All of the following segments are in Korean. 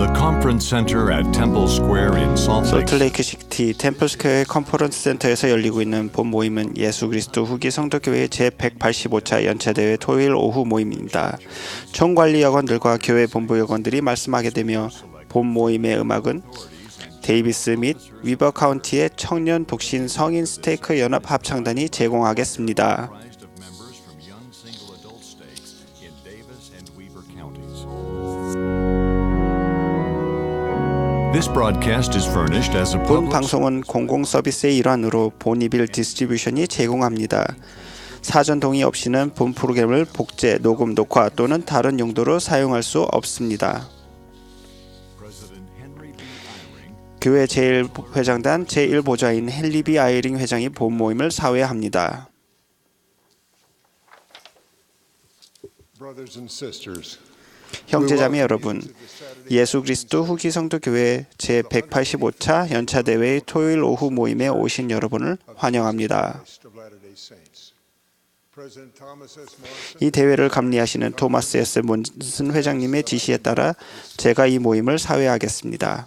the Conference Center at Temple Square in Salt Lake. 솔트레이크 시티 템플스퀘어의 컨퍼런스 센터에서 열리고 있는 본 모임은 예수 그리스도 후기 성도교회 제185차 연차대회 토요일 오후 모임입니다. 총관리 여건들과 교회 본부 여건들이 말씀하게 되며 본 모임의 음악은 데이비스 및 위버 카운티의 청년 독신 성인 스테이크 연합 합창단이 제공하겠습니다. 본 방송은 공공 서비스의 일환으로 보니빌 디스트리뷰션이 제공합니다. 사전 동의 없이는 본 프로그램을 복제, 녹음, 녹화 또는 다른 용도로 사용할 수 없습니다. 교회 제1회장단 제1보좌인 헨리 B. 아이링 회장이 본 모임을 사회합니다. 형제자매 여러분, 예수 그리스도 후기 성도교회 제185차 연차대회의 토요일 오후 모임에 오신 여러분을 환영합니다. 이 대회를 감리하시는 토마스 S. 몬슨 회장님의 지시에 따라 제가 이 모임을 사회하겠습니다.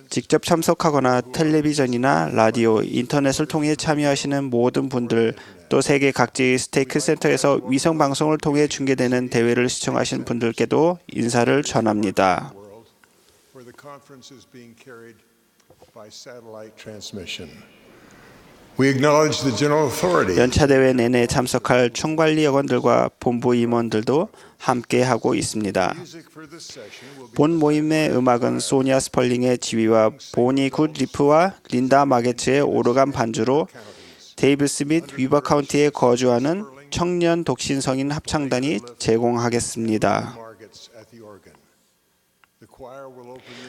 직접 참석하거나 텔레비전이나 라디오, 인터넷을 통해 참여하시는 모든 분들, 또 세계 각지의 스테이크 센터에서 위성 방송을 통해 중계되는 대회를 시청하신 분들께도 인사를 전합니다. 연차대회 내내 참석할 총관리 여건들과 본부 임원들도 함께하고 있습니다. 본 모임의 음악은 소니아 스펄링의 지휘와 보니 굿 리프와 린다 마게츠의 오르간 반주로 데이비스 및 위버 카운티에 거주하는 청년 독신 성인 합창단이 제공하겠습니다.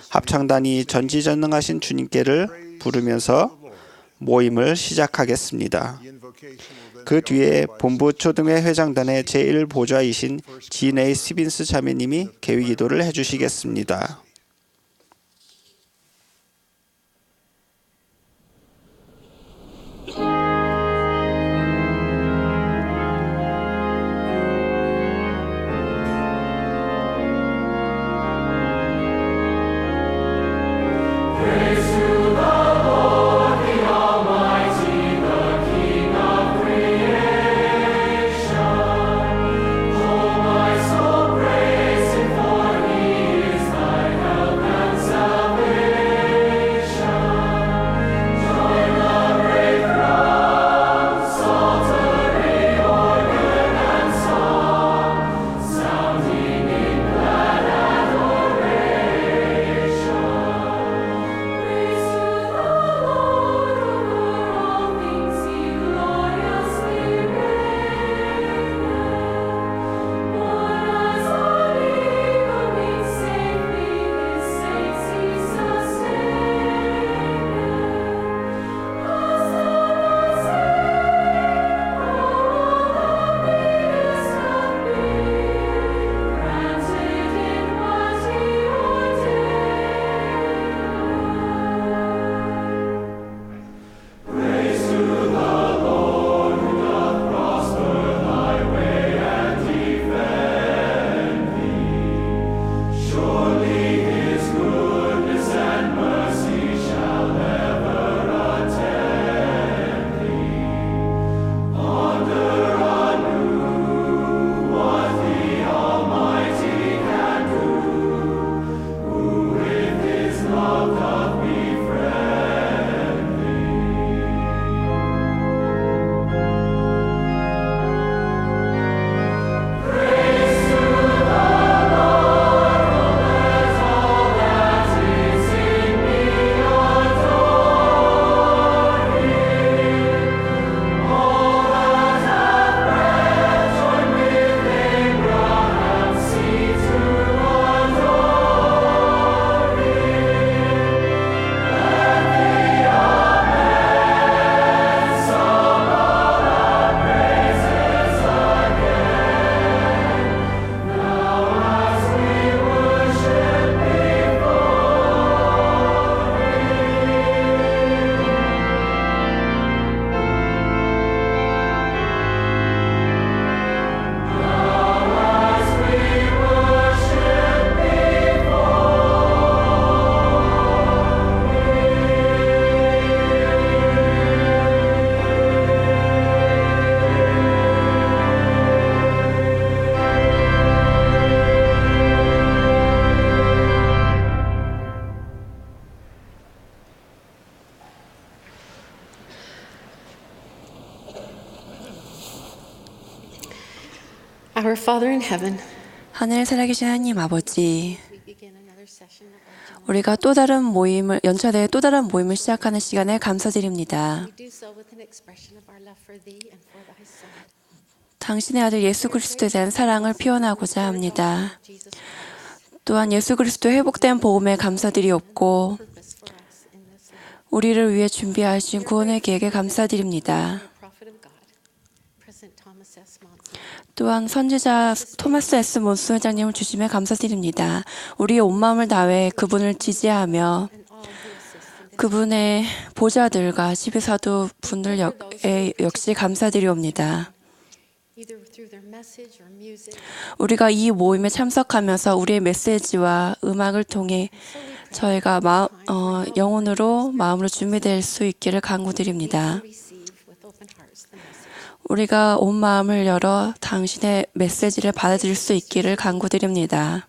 합창단이 전지전능하신 주님께를 부르면서 모임을 시작하겠습니다. 그 뒤에 본부 초등회 회장단의 제1보좌이신 지네이 스빈스 자매님이 개위 기도를 해주시겠습니다. Our Father in heaven, 하늘에 살아계신 하나님 아버지, we begin another session of our General. 우리가 또 다른 모임을 연차대회 또 다른 모임을 시작하는 시간에 감사드립니다. We do so with an expression of our love for thee and for thy Son. 당신의 아들 예수 그리스도에 대한 사랑을 표현하고자 합니다. Jesus Christ, 또한 예수 그리스도의 회복된 복음에 감사드리옵고 purpose for us in this life. 우리를 위해 준비하신 구원의 계획에 감사드립니다. The prophet of God, President Thomas S. Monson. 또한 선지자 토마스 S. 몬스 회장님을 주심에 감사드립니다. 우리의 온 마음을 다해 그분을 지지하며 And all who assist in this. 그분의 보좌들과 지배사도 분들 역시 감사드리옵니다. Either through their message or music. 우리가 이 모임에 참석하면서 우리의 메시지와 음악을 통해 저희가 영혼으로 마음으로 준비될 수 있기를 간구드립니다. Receive with open hearts the message. 우리가 온 마음을 열어 당신의 메시지를 받아들일 수 있기를 간구드립니다.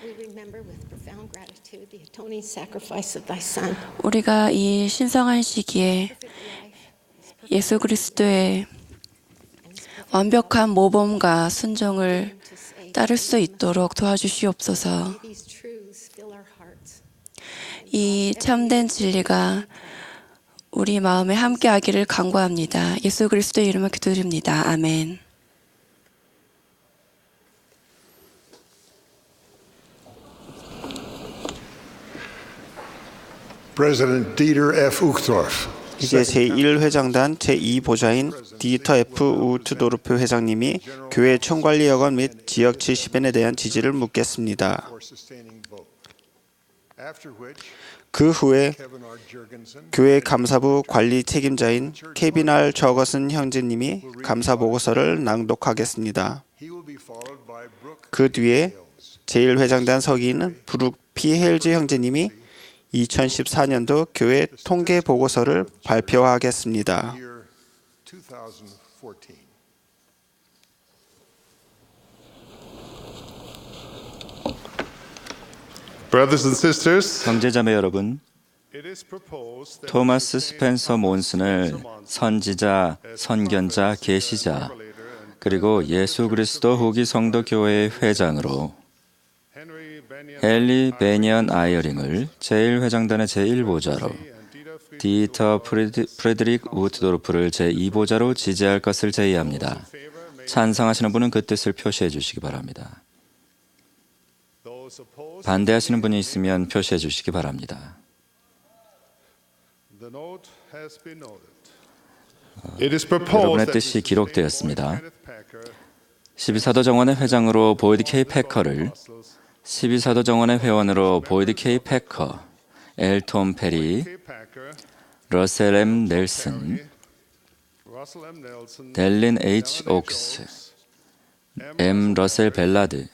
We remember with profound gratitude the atoning sacrifice of thy Son. 우리가 이 신성한 시기에 예수 그리스도의 완벽한 모범과 순종을 To say, 따를 수 있도록 도와주시옵소서. these truths fill our hearts. 이 참된 진리가 우리 마음에 함께하기를 간구합니다. 예수 그리스도의 이름으로 기도드립니다. 아멘. President Dieter F. Uchtdorf. 이제 제1회장단 제2보좌인 디터 F. 우트도르프 회장님이 교회 총관리 여건 및 지역 70엔에 대한 지지를 묻겠습니다. For sustaining vote. After which, 그 후에 Kevin R. Jurgensen, 교회 감사부 관리 책임자인 케빈 R. 저거슨 형제님이 감사 보고서를 낭독하겠습니다. he will be followed by Brooke 그 뒤에 Hales. 제1회장단 서기인 브룩 P. 헬즈 형제님이 2014년도 교회 통계 보고서를 발표하겠습니다. Year 2014. Brothers and sisters, 형제자매 여러분, It is proposed that 토마스 스펜서 몬슨을 선지자, 선견자, 계시자, 그리고 예수 그리스도 후기 성도 교회의 회장으로 Henry Benyon 헨리 베니언 아이어링을 제1회장단의 제1보좌로 디터 프레드릭 우트도르프를 제2보좌로 지지할 것을 제의합니다. 찬성하시는 분은 그 뜻을 표시해 주시기 바랍니다. those opposed. 반대하시는 분이 있으면 표시해 주시기 바랍니다. The note has been noted. It is proposed 여러분의 that 뜻이 기록되었습니다. Kenneth Packer, 12사도 정원의 회장으로 보이드 K 패커를 12사도 정원의 회원으로 보이드 K 패커, 엘톰 페리, K. Packer, 러셀 M 넬슨, Russell M. Nelson, 델린 H 옥스, M 러셀 벨라드,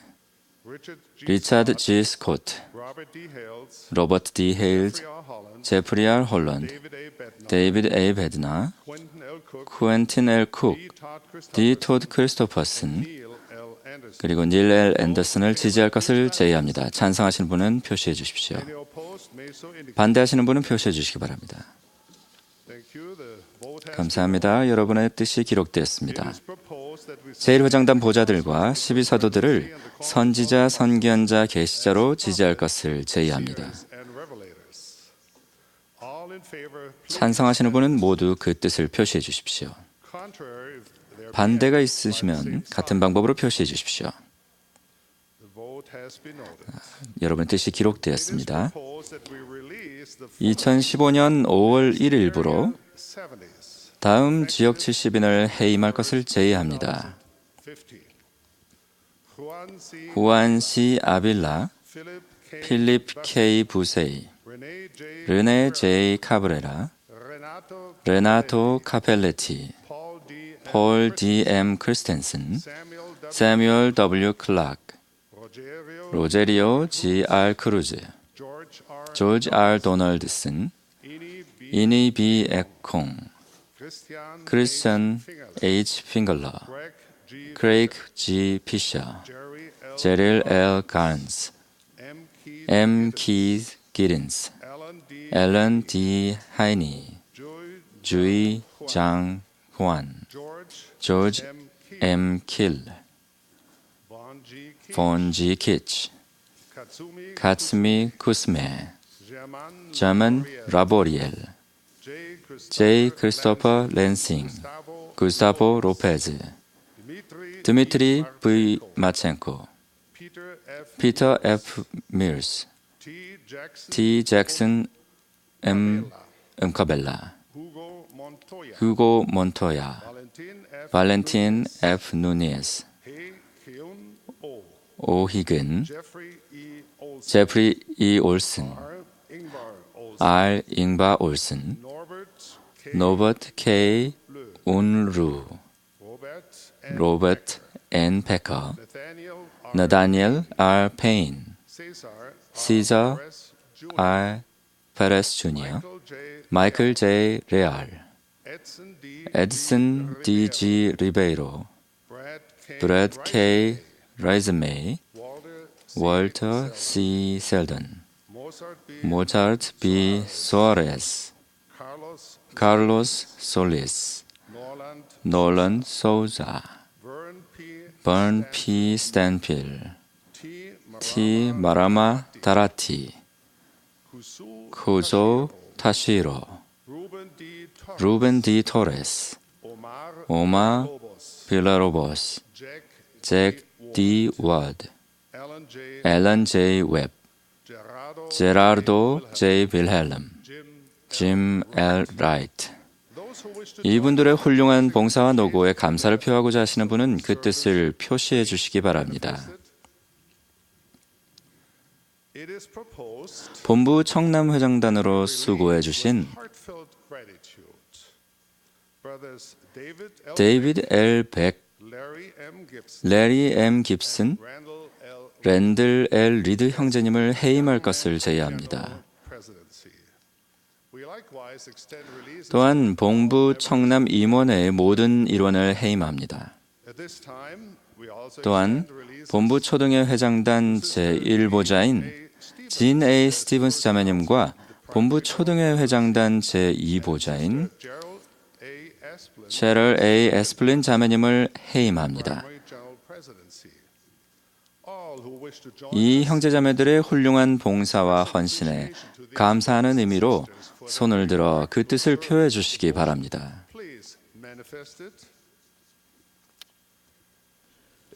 Richard G. 리차드 G 스코트, Robert D. Hales, 로버트 D 헤일즈, R. Holland, 제프리 R 홀런드, David A. Bednar, 데이비드 A 베드나, Quentin L. Cook, 쿠엔틴 L 쿡, D. Todd Christopher, D 토드 크리스토퍼슨, Neil L. Anderson. 그리고 닐 L 앤더슨을 지지할 것을 제의합니다. 찬성하시는 분은 표시해 주십시오. Any opposed may so indicate. 반대하시는 분은 표시해 주시기 바랍니다. Thank you. The vote has 감사합니다. 여러분의 뜻이 기록되었습니다. been proposed that we 제1회장단 보좌들과 12사도들을 선지자, 선견자, 계시자로 지지할 것을 제의합니다. and revelators. All in favor, please. 찬성하시는 분은 모두 그 뜻을 표시해 주십시오. Contrary, if there be 반대가 any, 있으시면 same 같은 sign. 방법으로 표시해 주십시오. The vote has been noted. 여러분의 뜻이 It is 기록되었습니다. proposed that we release the 2015년 5월 1일부로 70s, 다음 지역 70인을 해임할 것을 제의합니다. 50. Juan C. 후안 C. 아빌라, Philip K. 필립 K. 부세이, Rene J. 르네 J. 카브레라, Renato 레나토 카펠레티, Paul D. 폴 D. M. 크리스텐슨, Samuel W. 세뮤얼 W. 클락, Rogerio 로제리오 G. R. 크루즈, George R. 조지 R. 도널드슨, Ini B. 이니 B. 에콩, Christian 크리스천 H. 핑글러, Greg G. 크레이크 G. 피셔, Jerry L. 제릴 L. 간스, M. Key M. 키즈 기린스, Alan D. 앨런 D. 하이니, Joy 주이 장 호안, George 조지 M. M. Kill, Von G. Ki, Von G. Kitch, Katsumi, Katsumi Kusme, German, German Raboriel, J. Christopher Lansing, Gustavo Lopez, Dmitry V. Machenko, Peter F. Peter F. Mills, T. Jackson, T. Jackson M. Cabella, Hugo Montoya, Hugo Montoya, Valentin Valentin F. F. Nunez, He Kyun O, 오희근, Jeffrey E. Olson, 제프리 E. 올슨, R. Ingvar Olson, R. 잉바 올슨, Norbert K. 로버트 K. 운루, Robert N. 로버트 N. 페커, Nathaniel R. 나다니엘 R. 페인, Caesar 시저 Perez Jr., R. 페레스 주니어, Michael J. 마이클 J. 레알, Edson D. 에드슨 D. G. 리베이로, Brad K. 브래드 K. 라이즈메이, Walter 월터 C. 셀던, Mozart B. 모차르트 B. 소아레스, Carlos 카를로스 솔리스, Norland, 놀란 소자, Vern P. 번 P. 스탠필, T. T. 마라마 다라티, Kusu, 쿠조 타시로, Ruben D. Torres, 루벤 D. 토레스, Omar 오마 Lobos, 빌라로보스, Jack 잭 D. 워드, Alan J. 앨런 J. 웹, Gerardo 제라르도 J. 빌헬름, 짐 L. 라이트. Those who wish to 이분들의 훌륭한 봉사와 노고에 감사를 표하고자 하시는 분은 그 뜻을 표시해 주시기 바랍니다. It is proposed 본부 청남회장단으로 수고해 주신 heartfelt gratitude. Brothers David L. 데이비드 L. 백, Larry M. Gibson, 레리 M. 깁슨, Randall L. 랜들 L. 리드 형제님을 해임할 것을 제의합니다. Presidency. We likewise extend release 또한 본부 청남 임원회의 모든 일원을 해임합니다. at this time. We also 또한 extend release 본부 초등회 회장단 제1보자인 진 A. 스티븐스 자매님과 본부 초등회 회장단 제2보자인 Gerald A. Asplin, 체럴 A. 에스플린 자매님을 해임합니다. primary general presidency. All who wish to join 이 형제자매들의 훌륭한 봉사와 헌신에 감사하는 의미로 손을 들어 그 뜻을 표해 주시기 바랍니다. please manifest it.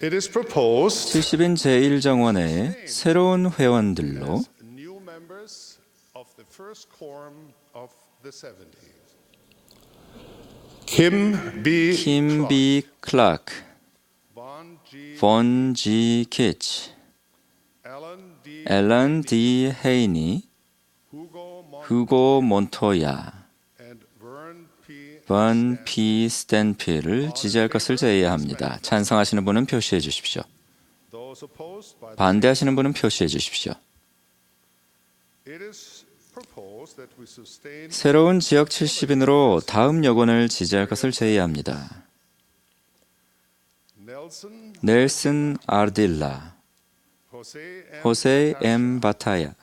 It is proposed 70인 제1정원의 새로운 회원들로 as new members of the first quorum of the 70. Kim B. 킴 B. 클라크, Von G. 본 G. 키치, Alan D. 앨런 D. 헤이니, Hugo Mon 후고 몬토야, and Vern P. 번 P. 스탠필을 지지할 것을 제의합니다. 찬성하시는 분은 표시해 주십시오. Those opposed by the 반대하시는 분은 표시해 주십시오. It is proposed that we sustain 새로운 지역 70인으로 다음 여권을 지지할 것을 제의합니다. Nelson, 넬슨 아르딜라, Jose M. 호세 M. 바타야,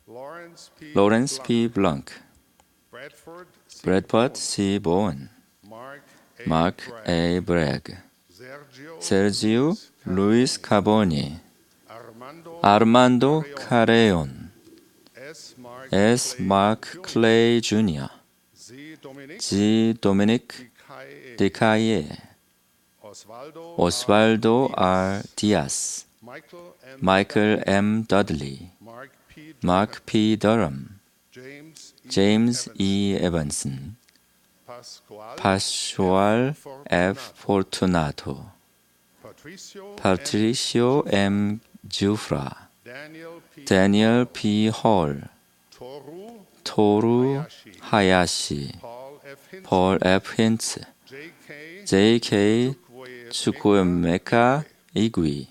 Lawrence P. 로렌스 P. 블랑크, Bradford C. 브래드퍼드 C. 보은, Mark A. 마크 A. 브래그, Sergio 세르지우 루이스 카보니, Armando 아르만도 카레온, S. Mark S. 마크 클레이 주니어, Z. Dominic G. 도미닉 Kai 디카이에, Osvaldo 오스발도 R. 디아스, Michael M. 마이클 M. 더들리, Mark P. 마크 P. 더럼, James E. 제임스 E. 에반슨, Pascual 파슈알 F. 포르투나토, Patricio 파트리시오 M. 주프라, Daniel P. 데니얼 P. 홀, Toru 토루 하야시, Paul F. Hinz 폴 F. 힌츠, J.K. J.K. 추쿠에메카 이귀,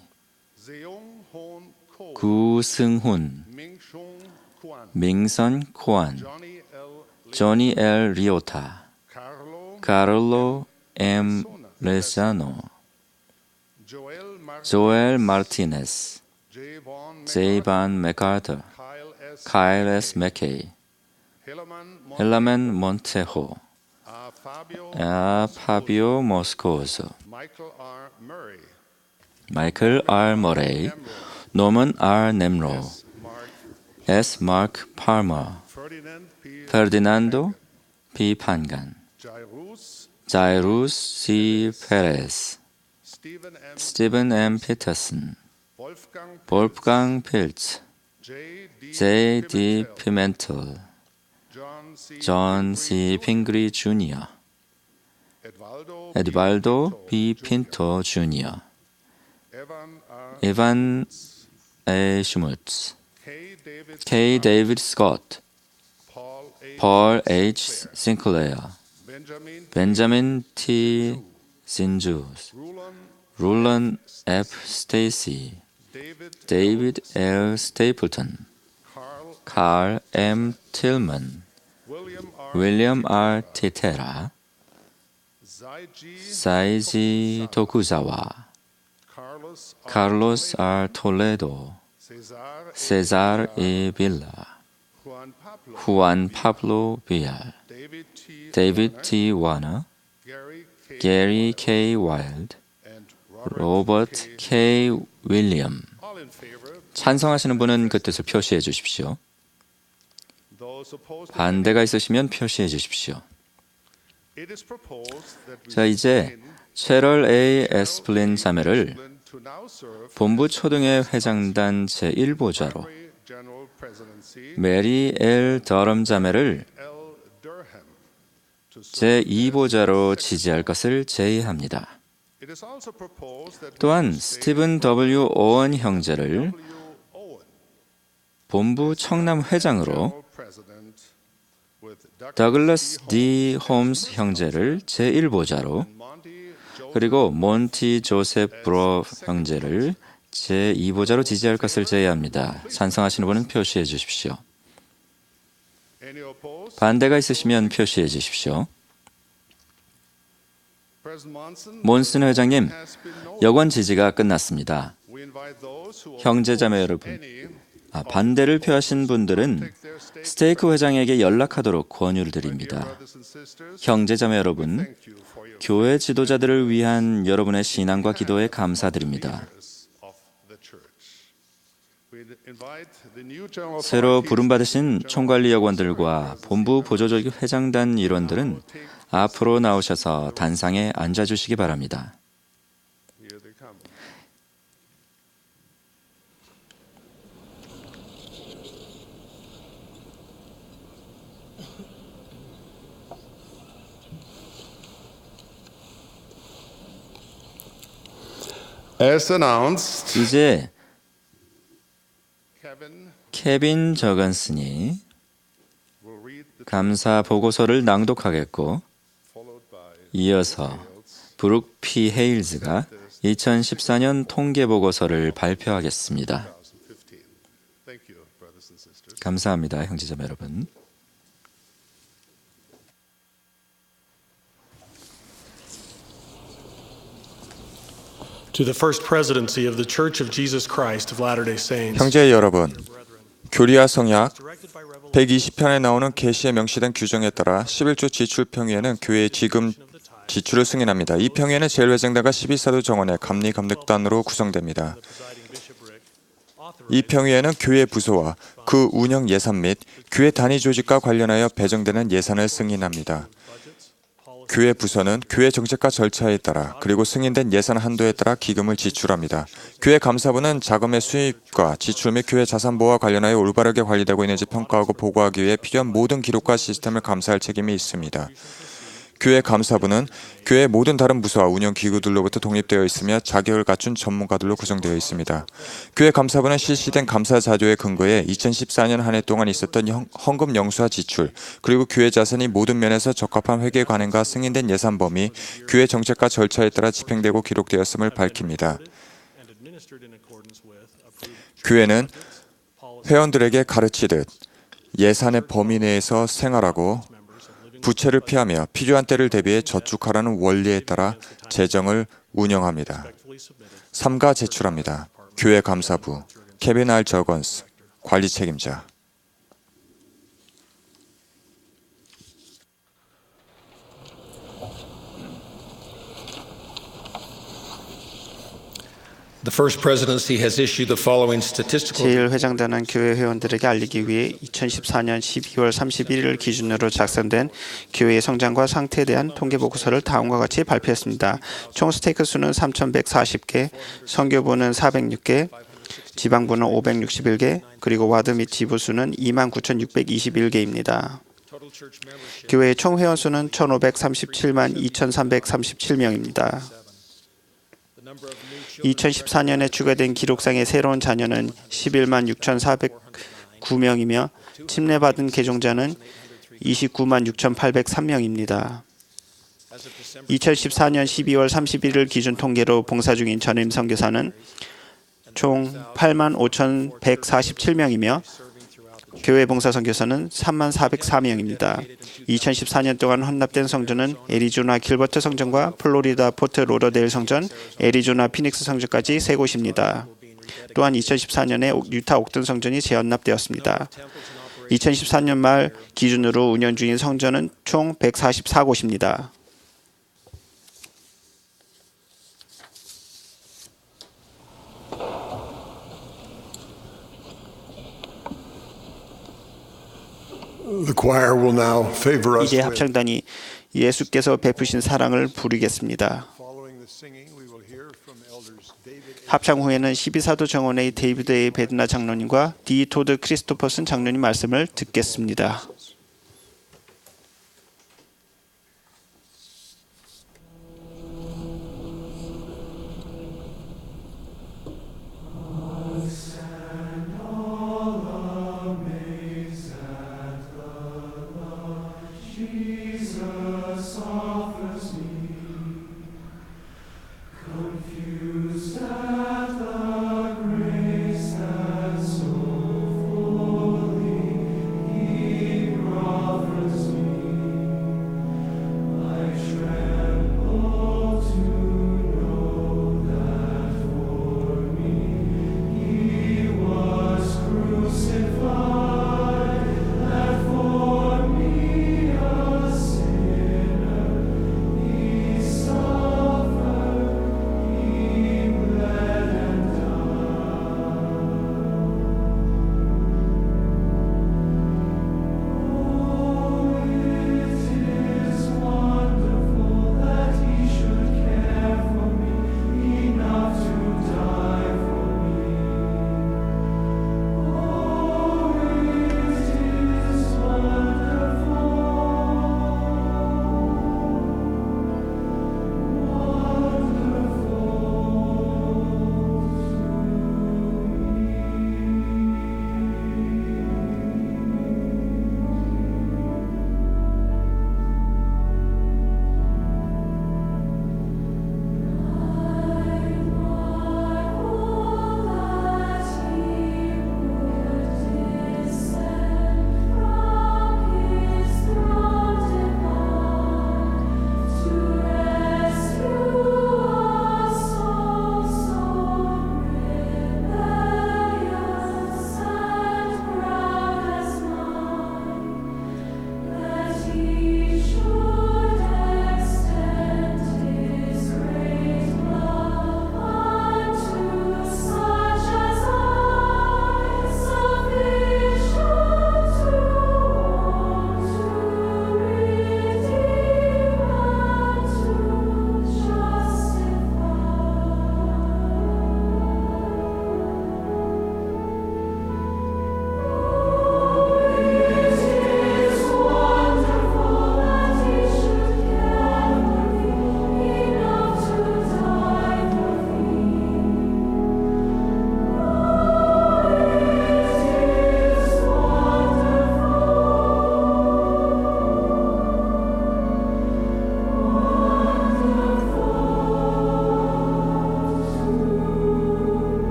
Seung Hoon Ko 구승훈, Ming-Shung Kwan 민선 코안, Johnny L. 조니 L. 리오타, Carlo 카를로 M. 레사노, Joel Martin 조엘 마르티네스, J. Vaughn 제이 반 맥카터, Kyle S. 카일 S. 맥케이, Helaman 헬라멘 몬테호, 파비오 모스코스, Michael R. Murray, 마이클 R. 머레이, 노먼 R. 넴로, Mark S. 마크 팔머, Ferdinand P. 페르디난도 B. 판간, Jairus, 자이루스 C. 페레스, Stephen M. 스티븐 M. 피터슨, Wolfgang 볼프강 필츠, J. D. J. D. Pimentel, 피멘텔, John C. 존 C. 핑그리 주니어, Edvaldo 에드발도 B. 핀토 주니어, Evan R. 이반 A. 슈무츠, K. David K. 데이비드 스콧, Paul A. 폴 H. 싱클레어, Benjamin 벤자민 T. 신주스, Rulon, 룰런 F. 스테이시, David 데이비드 L. 스테이플턴, Carl, 칼 M. 틸먼, William R. 윌리엄 R. 티테라, Zaiji, 사이지 도쿠자와, Carlos R. 카를로스 R. 톨레도, Cesar, 세잘 E. 빌라, Juan Pablo, 후안 파블로 비알, David T. 데이비드 T. 와너, Gary K. 게리 K. 와일드, and 로버트 K. 윌리엄. All in favor. 찬성하시는 분은 그 뜻을 표시해 주십시오. Those opposed. 반대가 있으시면 표시해 주십시오. It is proposed that we 자, 이제 체럴 A. 에스플린 자매를 to now serve 본부 초등회 회장단 제1보좌로, primary general presidency 메리 L. 더럼 자매를 L. Durham to serve. 제2보좌로 지지할 것을 제의합니다. It is also proposed that we 또한 say 스티븐 W. 오원 형제를 W. Owen, 본부 청남 회장으로, general president, with Dr. 더글러스 D. 홈스 형제를 제1보좌로, Monty Joseph 그리고 몬티 조셉 브로 형제를 제2보좌로 지지할 것을 제의합니다. 찬성하시는 분은 표시해 주십시오. Any opposed? 반대가 있으시면 표시해 주십시오. President Monson, 몬슨 회장님, has been noted. 여권 지지가 끝났습니다. We invite those who 형제자매 여러분, 반대를 표하신 분들은 스테이크 회장에게 연락하도록 권유를 드립니다. brothers and sisters, 형제자매 여러분, thank you for your 교회 지도자들을 위한 여러분의 신앙과 기도에 감사드립니다. leaders of the church. We invite the new general 새로 authorities 부름받으신 총관리 여관들과 본부 보조적 회장단 일원들은 앞으로 나오셔서 단상에 앉아주시기 바랍니다. Here they come. As announced, 이제 Kevin 케빈 저건슨이 will read the 감사 보고서를 낭독하겠고, followed by 이어서 브룩 P. 헤일즈가 2014년 통계 보고서를 발표하겠습니다. 2015. Thank you, brothers and sisters. 감사합니다, 형제자매 여러분. To the first presidency of the Church of Jesus Christ of Latter-day Saints. 형제 여러분, 교리와 성약 Directed by Revelation 120편에 나오는 계시에 명시된 규정에 따라 11조 지출 평의회는 교회의 지금 지출을 승인합니다. 이 평의회는 제1회장단과 12사도 정원의 감리 감독단으로 구성됩니다. presiding bishopric 이 평의회는 교회 부서와 그 운영 예산 및 교회 단위 조직과 관련하여 배정되는 예산을 승인합니다. 교회 부서는 교회 정책과 절차에 따라 그리고 승인된 예산 한도에 따라 기금을 지출합니다. 교회 감사부는 자금의 수입과 지출 및 교회 자산 보호와 관련하여 올바르게 관리되고 있는지 평가하고 보고하기 위해 필요한 모든 기록과 시스템을 감사할 책임이 있습니다. 교회 감사부는 교회의 모든 다른 부서와 운영 기구들로부터 독립되어 있으며 자격을 갖춘 전문가들로 구성되어 있습니다. 교회 감사부는 실시된 감사 자료에 근거해 2014년 한 해 동안 있었던 헌금 영수와 지출, 그리고 교회 자산이 모든 면에서 적합한 회계 관행과 승인된 예산 범위, 교회 정책과 절차에 따라 집행되고 기록되었음을 밝힙니다. and administered in accordance with approved 교회는 회원들에게 가르치듯 예산의 범위 내에서 생활하고 부채를 피하며 필요한 때를 대비해 저축하라는 원리에 따라 재정을 운영합니다. 삼가 제출합니다. 교회 감사부 케빈 R. 저건스 관리 책임자. The First Presidency has issued the following statistical 제1회장단은 교회 회원들에게 알리기 위해 2014년 12월 31일 기준으로 작성된 교회의 성장과 상태에 대한 통계 보고서를 다음과 같이 발표했습니다. 총 스테이크 수는 3,140개, 선교부는 406개, 지방부는 561개, 그리고 와드 및 지부 수는 29,621개입니다. 교회의 총 회원 수는 1,537만 2,337명입니다. 2014년에 추가된 기록상의 새로운 자녀는 11만 6,409명이며 침례받은 개종자는 29만 6,803명입니다. 2014년 12월 31일 기준 통계로 봉사 중인 전임 선교사는 총 8만 5,147명이며 교회 봉사 선교사는 3만 404명입니다. 2014년 동안 헌납된 성전은 애리조나 길버트 성전과 플로리다 포트 로더데일 성전, 애리조나 피닉스 성전까지 세 곳입니다. 또한 2014년에 유타 옥든 성전이 재헌납되었습니다. 2014년 말 기준으로 운영 중인 성전은 총 144곳입니다. The choir will now favor us 이제 with. 합창단이 예수께서 베푸신 사랑을 부르겠습니다. Following the singing, we will hear from elders David 합창 후에는 12사도 정원의 데이비드 A. 베드나 장로님과 디 토드 크리스토퍼슨 장로님 말씀을 듣겠습니다.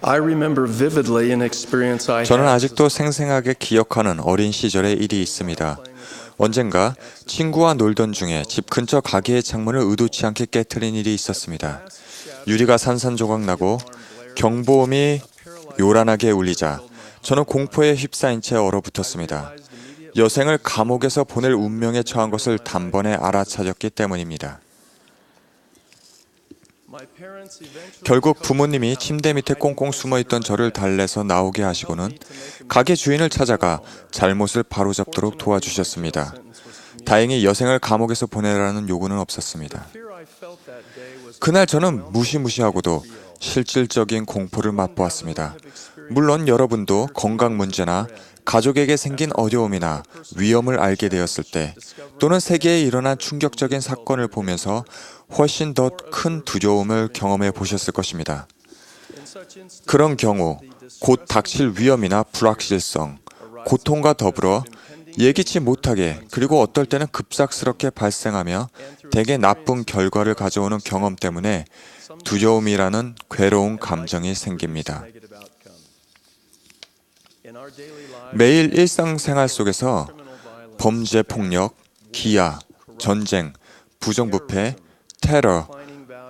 I remember vividly an experience I 저는 had. 아직도 생생하게 기억하는 어린 시절의 일이 있습니다. 언젠가 친구와 놀던 중에 집 근처 가게의 창문을 의도치 않게 깨트린 일이 있었습니다. 유리가 산산조각 나고 경보음이 요란하게 울리자 저는 공포에 휩싸인 채 얼어붙었습니다. 여생을 감옥에서 보낼 운명에 처한 것을 단번에 알아차렸기 때문입니다. 결국 부모님이 침대 밑에 꽁꽁 숨어있던 저를 달래서 나오게 하시고는 가게 주인을 찾아가 잘못을 바로잡도록 도와주셨습니다. 다행히 여생을 감옥에서 보내라는 요구는 없었습니다. 그날 저는 무시무시하고도 실질적인 공포를 맛보았습니다. 물론 여러분도 건강 문제나 가족에게 생긴 어려움이나 위험을 알게 되었을 때 또는 세계에 일어난 충격적인 사건을 보면서 훨씬 더 큰 두려움을 경험해 보셨을 것입니다. 그런 경우 곧 닥칠 위험이나 불확실성, 고통과 더불어 예기치 못하게 그리고 어떨 때는 급작스럽게 발생하며 대개 나쁜 결과를 가져오는 경험 때문에 두려움이라는 괴로운 감정이 생깁니다. 매일 일상생활 속에서 범죄, 폭력, 기아, 전쟁, 부정부패, 테러,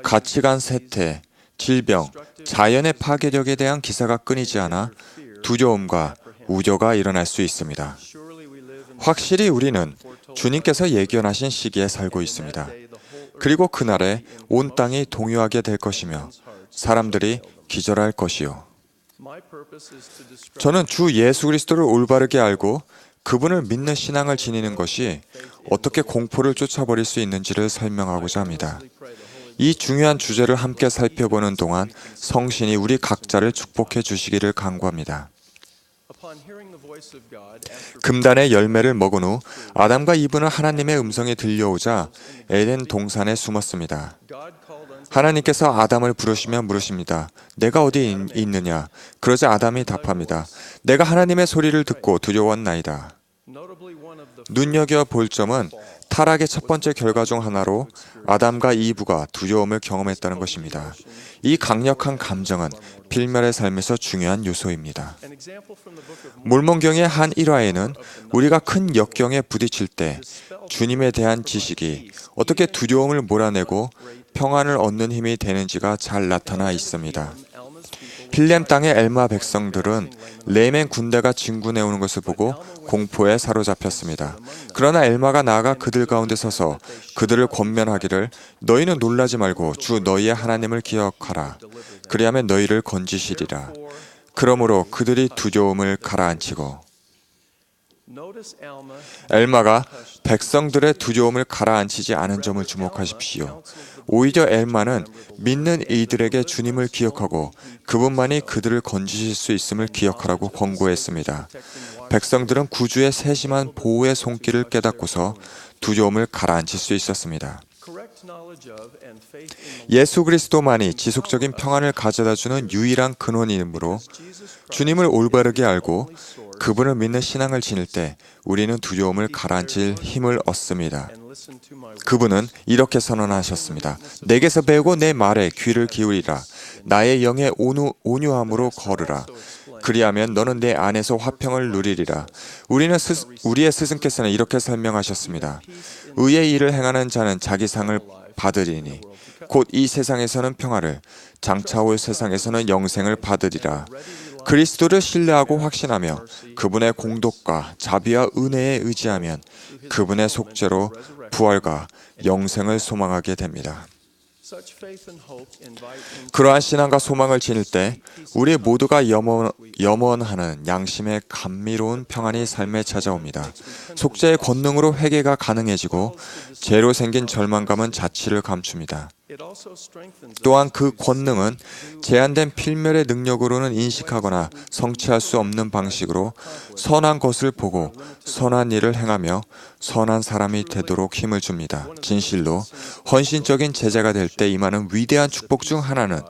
가치관 쇠퇴, 질병, 자연의 파괴력에 대한 기사가 끊이지 않아 두려움과 우려가 일어날 수 있습니다. 확실히 우리는 주님께서 예견하신 시기에 살고 있습니다. 그리고 그날에 온 땅이 동요하게 될 것이며 사람들이 기절할 것이요. 저는 주 예수 그리스도를 올바르게 알고 그분을 믿는 신앙을 지니는 것이 어떻게 공포를 쫓아버릴 수 있는지를 설명하고자 합니다. 이 중요한 주제를 함께 살펴보는 동안 성신이 우리 각자를 축복해 주시기를 간구합니다. 금단의 열매를 먹은 후 아담과 이브는 하나님의 음성이 들려오자 에덴 동산에 숨었습니다. 하나님께서 아담을 부르시며 물으십니다. 내가 어디 있느냐? 그러자 아담이 답합니다. 내가 하나님의 소리를 듣고 두려웠나이다. 눈여겨볼 점은 타락의 첫 번째 결과 중 하나로 아담과 이브가 두려움을 경험했다는 것입니다. 이 강력한 감정은 필멸의 삶에서 중요한 요소입니다. 몰몬경의 한 일화에는 우리가 큰 역경에 부딪힐 때 주님에 대한 지식이 어떻게 두려움을 몰아내고 평안을 얻는 힘이 되는지가 잘 나타나 있습니다. 힐렘 땅의 엘마 백성들은 레멘 군대가 진군해 오는 것을 보고 공포에 사로잡혔습니다. 그러나 엘마가 나아가 그들 가운데 서서 그들을 권면하기를 너희는 놀라지 말고 주 너희의 하나님을 기억하라. 그리하면 너희를 건지시리라. 그러므로 그들이 두려움을 가라앉히고 엘마가 백성들의 두려움을 가라앉히지 않은 점을 주목하십시오. 오히려 엘마는 믿는 이들에게 주님을 기억하고 그분만이 그들을 건지실 수 있음을 기억하라고 권고했습니다. 백성들은 구주의 세심한 보호의 손길을 깨닫고서 두려움을 가라앉힐 수 있었습니다. 예수 그리스도만이 지속적인 평안을 가져다주는 유일한 근원이므로 주님을 올바르게 알고 그분을 믿는 신앙을 지닐 때 우리는 두려움을 가라앉힐 힘을 얻습니다. 그분은 이렇게 선언하셨습니다. 내게서 배우고 내 말에 귀를 기울이라. 나의 영의 온유함으로 걸으라. 그리하면 너는 내 안에서 화평을 누리리라. 우리의 스승께서는 이렇게 설명하셨습니다. 의의 일을 행하는 자는 자기 상을 받으리니 곧 이 세상에서는 평화를 장차 올 세상에서는 영생을 받으리라. 그리스도를 신뢰하고 확신하며 그분의 공덕과 자비와 은혜에 의지하면 그분의 속죄로 부활과 영생을 소망하게 됩니다. 그러한 신앙과 소망을 지닐 때 우리 모두가 염원하는 양심의 감미로운 평안이 삶에 찾아옵니다. 속죄의 권능으로 회개가 가능해지고 죄로 생긴 절망감은 자취를 감춥니다. 또한 그 권능은 제한된 필멸의 능력으로는 인식하거나 성취할 수 없는 방식으로 선한 것을 보고 선한 일을 행하며 선한 사람이 되도록 힘을 줍니다. 진실로 헌신적인 제자가 될 때 임하는 위대한 축복 중 하나는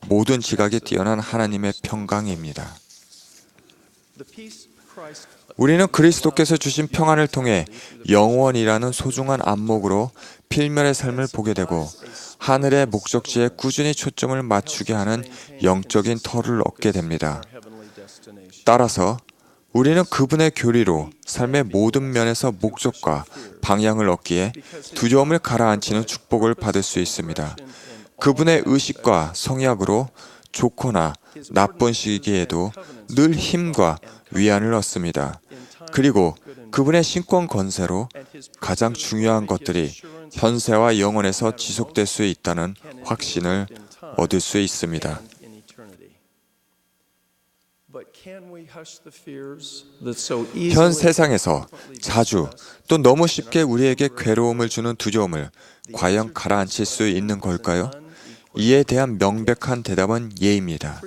모든 지각이 뛰어난 하나님의 평강입니다. 우리는 그리스도께서 주신 평안을 통해 영원이라는 소중한 안목으로 필멸의 삶을 보게 되고 하늘의 목적지에 꾸준히 초점을 맞추게 하는 영적인 터를 얻게 됩니다. 따라서 우리는 그분의 교리로 삶의 모든 면에서 목적과 방향을 얻기에 두려움을 가라앉히는 축복을 받을 수 있습니다. 그분의 의식과 성약으로 좋거나 나쁜 시기에도 늘 힘과 위안을 얻습니다. 그리고 그분의 신권 권세로 가장 중요한 것들이 현세와 영원에서 지속될 수 있다는 확신을 얻을 수 있습니다. 현 세상에서 자주 또 너무 쉽게 우리에게 괴로움을 주는 두려움을 과연 가라앉힐 수 있는 걸까요? 이에 대한 명백한 대답은 예입니다.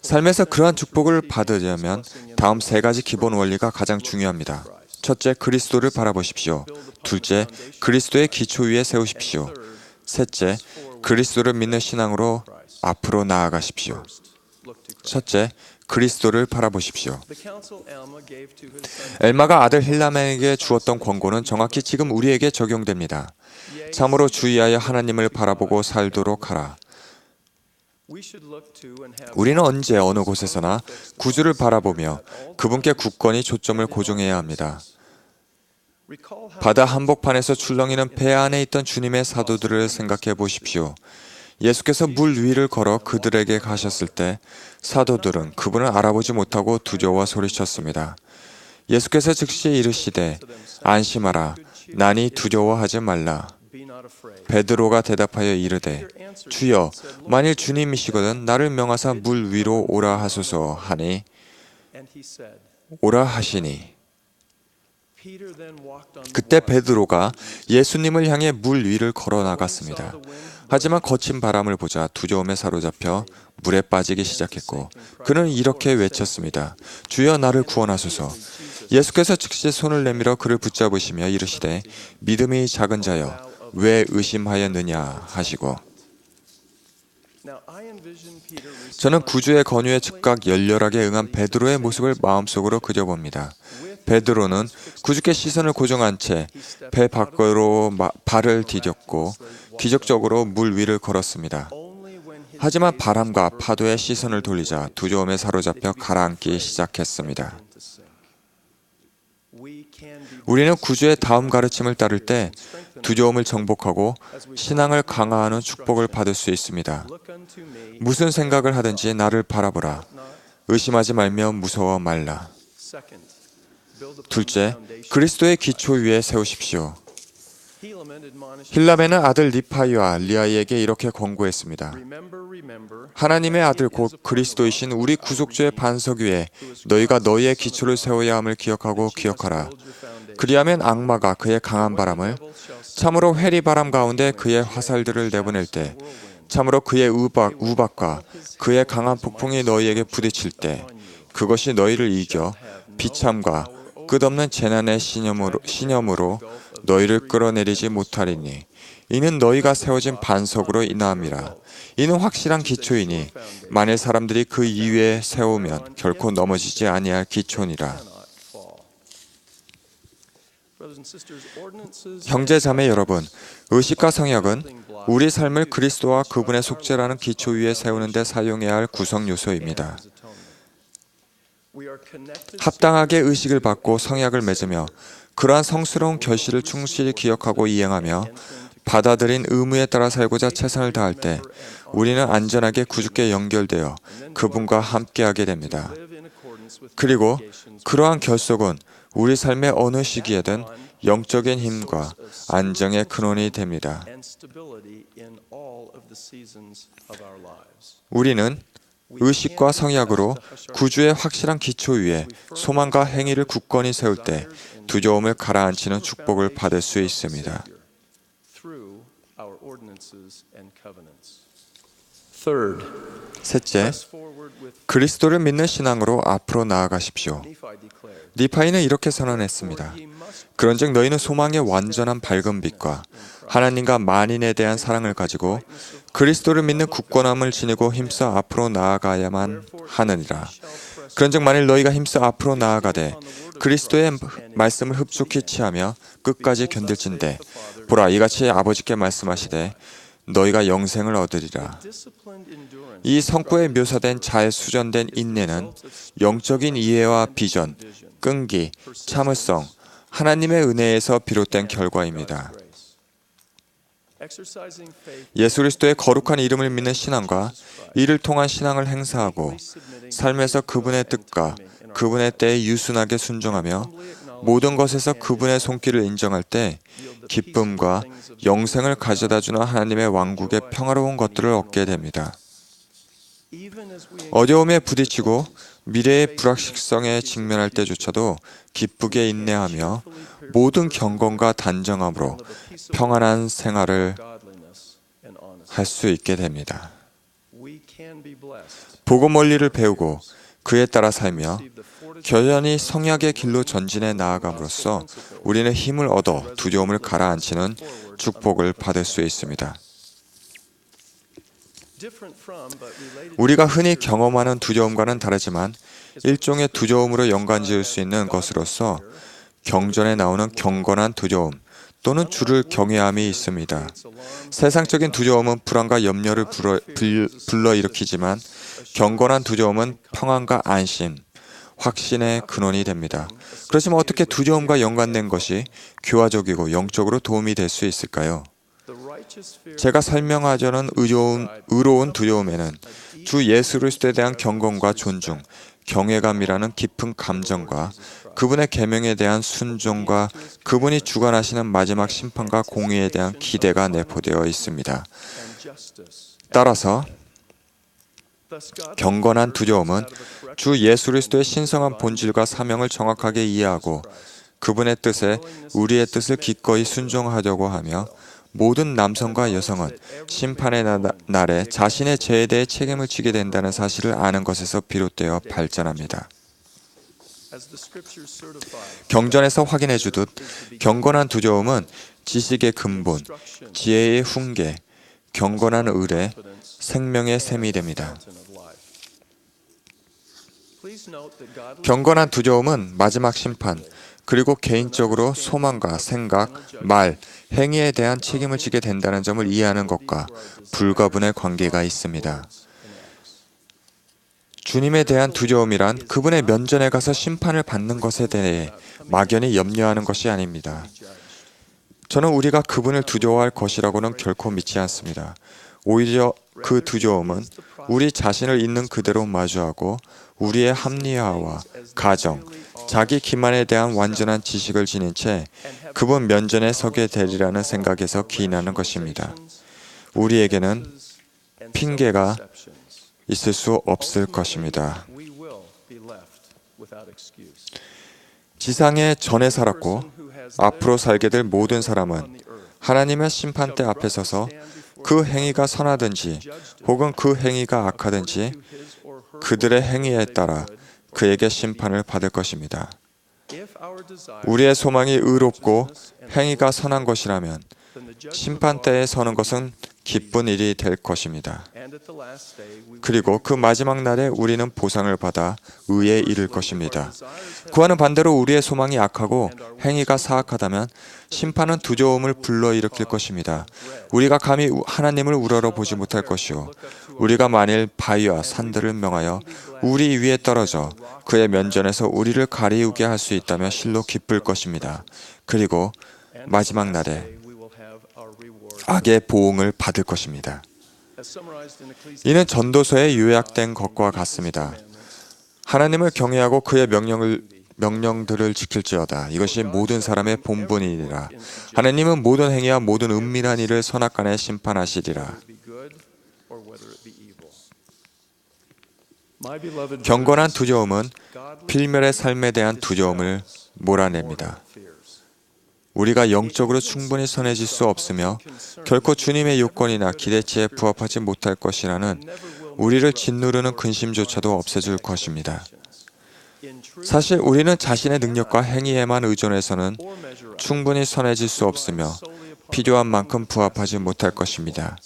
삶에서 그러한 축복을 받으려면 다음 3가지 기본 원리가 가장 중요합니다. 첫째, 그리스도를 바라보십시오. 둘째, 그리스도의 기초 위에 세우십시오. 셋째, 그리스도를 믿는 신앙으로 앞으로 나아가십시오. 첫째, 그리스도를 바라보십시오. 엘마가 아들 힐람에게 주었던 권고는 정확히 지금 우리에게 적용됩니다. 참으로 주의하여 하나님을 바라보고 살도록 하라. 우리는 언제 어느 곳에서나 구주를 바라보며 그분께 굳건히 초점을 고정해야 합니다. 바다 한복판에서 출렁이는 배 안에 있던 주님의 사도들을 생각해 보십시오. 예수께서 물 위를 걸어 그들에게 가셨을 때 사도들은 그분을 알아보지 못하고 두려워 소리쳤습니다. 예수께서 즉시 이르시되 안심하라, 나니 두려워하지 말라. 베드로가 대답하여 이르되 주여, 만일 주님이시거든 나를 명하사 물 위로 오라 하소서 하니 오라 하시니. 그때 베드로가 예수님을 향해 물 위를 걸어 나갔습니다. 하지만 거친 바람을 보자 두려움에 사로잡혀 물에 빠지기 시작했고 그는 이렇게 외쳤습니다. 주여, 나를 구원하소서. 예수께서 즉시 손을 내밀어 그를 붙잡으시며 이르시되 믿음이 작은 자여, 왜 의심하였느냐 하시고. 저는 구주의 권유에 즉각 열렬하게 응한 베드로의 모습을 마음속으로 그려봅니다. 베드로는 구주께 시선을 고정한 채 배 밖으로 발을 디뎠고 기적적으로 물 위를 걸었습니다. 하지만 바람과 파도에 시선을 돌리자 두려움에 사로잡혀 가라앉기 시작했습니다. 우리는 구주의 다음 가르침을 따를 때 두려움을 정복하고 신앙을 강화하는 축복을 받을 수 있습니다. 무슨 생각을 하든지 나를 바라보라. 의심하지 말며 무서워 말라. 둘째, 그리스도의 기초 위에 세우십시오. 힐람에는 아들 니파이와 리아이에게 이렇게 권고했습니다. 하나님의 아들 곧 그리스도이신 우리 구속주의 반석 위에 너희가 너희의 기초를 세워야 함을 기억하고 기억하라. 그리하면 악마가 그의 강한 바람을, 참으로 회리바람 가운데 그의 화살들을 내보낼 때, 참으로 그의 우박과 그의 강한 폭풍이 너희에게 부딪힐 때 그것이 너희를 이겨 비참과 끝없는 재난의 신염으로 너희를 끌어내리지 못하리니 이는 너희가 세워진 반석으로 인하함이라. 이는 확실한 기초이니 만일 사람들이 그 이외에 세우면 결코 넘어지지 아니할 기초니라. 형제 자매 여러분, 의식과 성약은 우리 삶을 그리스도와 그분의 속죄라는 기초 위에 세우는 데 사용해야 할 구성 요소입니다. 합당하게 의식을 받고 성약을 맺으며 그러한 성스러운 결실을 충실히 기억하고 이행하며 받아들인 의무에 따라 살고자 최선을 다할 때 우리는 안전하게 구주께 연결되어 그분과 함께하게 됩니다. 그리고 그러한 결속은 우리 삶의 어느 시기에든 영적인 힘과 안정의 근원이 됩니다. 우리는 의식과 성약으로 구주의 확실한 기초 위에 소망과 행위를 굳건히 세울 때 두려움을 가라앉히는 축복을 받을 수 있습니다. 셋째, 그리스도를 믿는 신앙으로 앞으로 나아가십시오. 니파이는 이렇게 선언했습니다. 그런즉 너희는 소망의 완전한 밝은 빛과 하나님과 만인에 대한 사랑을 가지고 그리스도를 믿는 굳건함을 지니고 힘써 앞으로 나아가야만 하느니라. 그런즉 만일 너희가 힘써 앞으로 나아가되 그리스도의 말씀을 흡족히 취하며 끝까지 견딜진대 보라, 이같이 아버지께 말씀하시되 너희가 영생을 얻으리라. 이 성구에 묘사된 잘 수전된 인내는 영적인 이해와 비전, 끈기, 참을성, 하나님의 은혜에서 비롯된 결과입니다. 예수 그리스도의 거룩한 이름을 믿는 신앙과 이를 통한 신앙을 행사하고 삶에서 그분의 뜻과 그분의 때에 유순하게 순종하며 모든 것에서 그분의 손길을 인정할 때 기쁨과 영생을 가져다주는 하나님의 왕국의 평화로운 것들을 얻게 됩니다. 어려움에 부딪히고 미래의 불확실성에 직면할 때조차도 기쁘게 인내하며 모든 경건과 단정함으로 평안한 생활을 할 수 있게 됩니다. 복음 원리를 배우고 그에 따라 살며 결연히 성약의 길로 전진해 나아감으로써 우리는 힘을 얻어 두려움을 가라앉히는 축복을 받을 수 있습니다. 우리가 흔히 경험하는 두려움과는 다르지만 일종의 두려움으로 연관지을 수 있는 것으로서 경전에 나오는 경건한 두려움 또는 주를 경외함이 있습니다. 세상적인 두려움은 불안과 염려를 불러일으키지만 경건한 두려움은 평안과 안심, 확신의 근원이 됩니다. 그렇지만 어떻게 두려움과 연관된 것이 교화적이고 영적으로 도움이 될 수 있을까요? 제가 설명하자는 의로운 두려움에는 주 예수 그리스도에 대한 경건과 존중, 경외감이라는 깊은 감정과 그분의 계명에 대한 순종과 그분이 주관하시는 마지막 심판과 공의에 대한 기대가 내포되어 있습니다. 따라서 경건한 두려움은 주 예수 그리스도의 신성한 본질과 사명을 정확하게 이해하고 그분의 뜻에 우리의 뜻을 기꺼이 순종하려고 하며 모든 남성과 여성은 심판의 날에 자신의 죄에 대해 책임을 지게 된다는 사실을 아는 것에서 비롯되어 발전합니다. 경전에서 확인해 주듯 경건한 두려움은 지식의 근본, 지혜의 훈계, 경건한 의뢰, 생명의 셈이 됩니다. 경건한 두려움은 마지막 심판, 그리고 개인적으로 소망과 생각, 말, 행위에 대한 책임을 지게 된다는 점을 이해하는 것과 불가분의 관계가 있습니다. 주님에 대한 두려움이란 그분의 면전에 가서 심판을 받는 것에 대해 막연히 염려하는 것이 아닙니다. 저는 우리가 그분을 두려워할 것이라고는 결코 믿지 않습니다. 오히려 그 두려움은 우리 자신을 있는 그대로 마주하고 우리의 합리화와 가정, 자기 기만에 대한 완전한 지식을 지닌 채 그분 면전에 서게 되리라는 생각에서 기인하는 것입니다. 우리에게는 핑계가 있을 수 없을 것입니다. 지상에 전에 살았고 앞으로 살게 될 모든 사람은 하나님의 심판대 앞에 서서 그 행위가 선하든지 혹은 그 행위가 악하든지 그들의 행위에 따라 그에게 심판을 받을 것입니다. 우리의 소망이 의롭고 행위가 선한 것이라면 심판대에 서는 것은 기쁜 일이 될 것입니다. 그리고 그 마지막 날에 우리는 보상을 받아 의에 이를 것입니다. 그와는 반대로 우리의 소망이 악하고 행위가 사악하다면 심판은 두려움을 불러일으킬 것입니다. 우리가 감히 하나님을 우러러보지 못할 것이요 우리가 만일 바위와 산들을 명하여 우리 위에 떨어져 그의 면전에서 우리를 가리우게 할 수 있다면 실로 기쁠 것입니다. 그리고 마지막 날에 악의 보응을 받을 것입니다. 이는 전도서에 요약된 것과 같습니다. 하나님을 경외하고 그의 명령들을 지킬지어다. 이것이 모든 사람의 본분이니라. 하나님은 모든 행위와 모든 은밀한 일을 선악간에 심판하시리라. 경건한 두려움은 필멸의 삶에 대한 두려움을 몰아냅니다. 우리가 영적으로 충분히 선해질 수 없으며 결코 주님의 요건이나 기대치에 부합하지 못할 것이라는 우리를 짓누르는 근심조차도 없애줄 것입니다. 사실 우리는 자신의 능력과 행위에만 의존해서는 충분히 선해질 수 없으며 필요한 만큼 부합하지 못할 것입니다.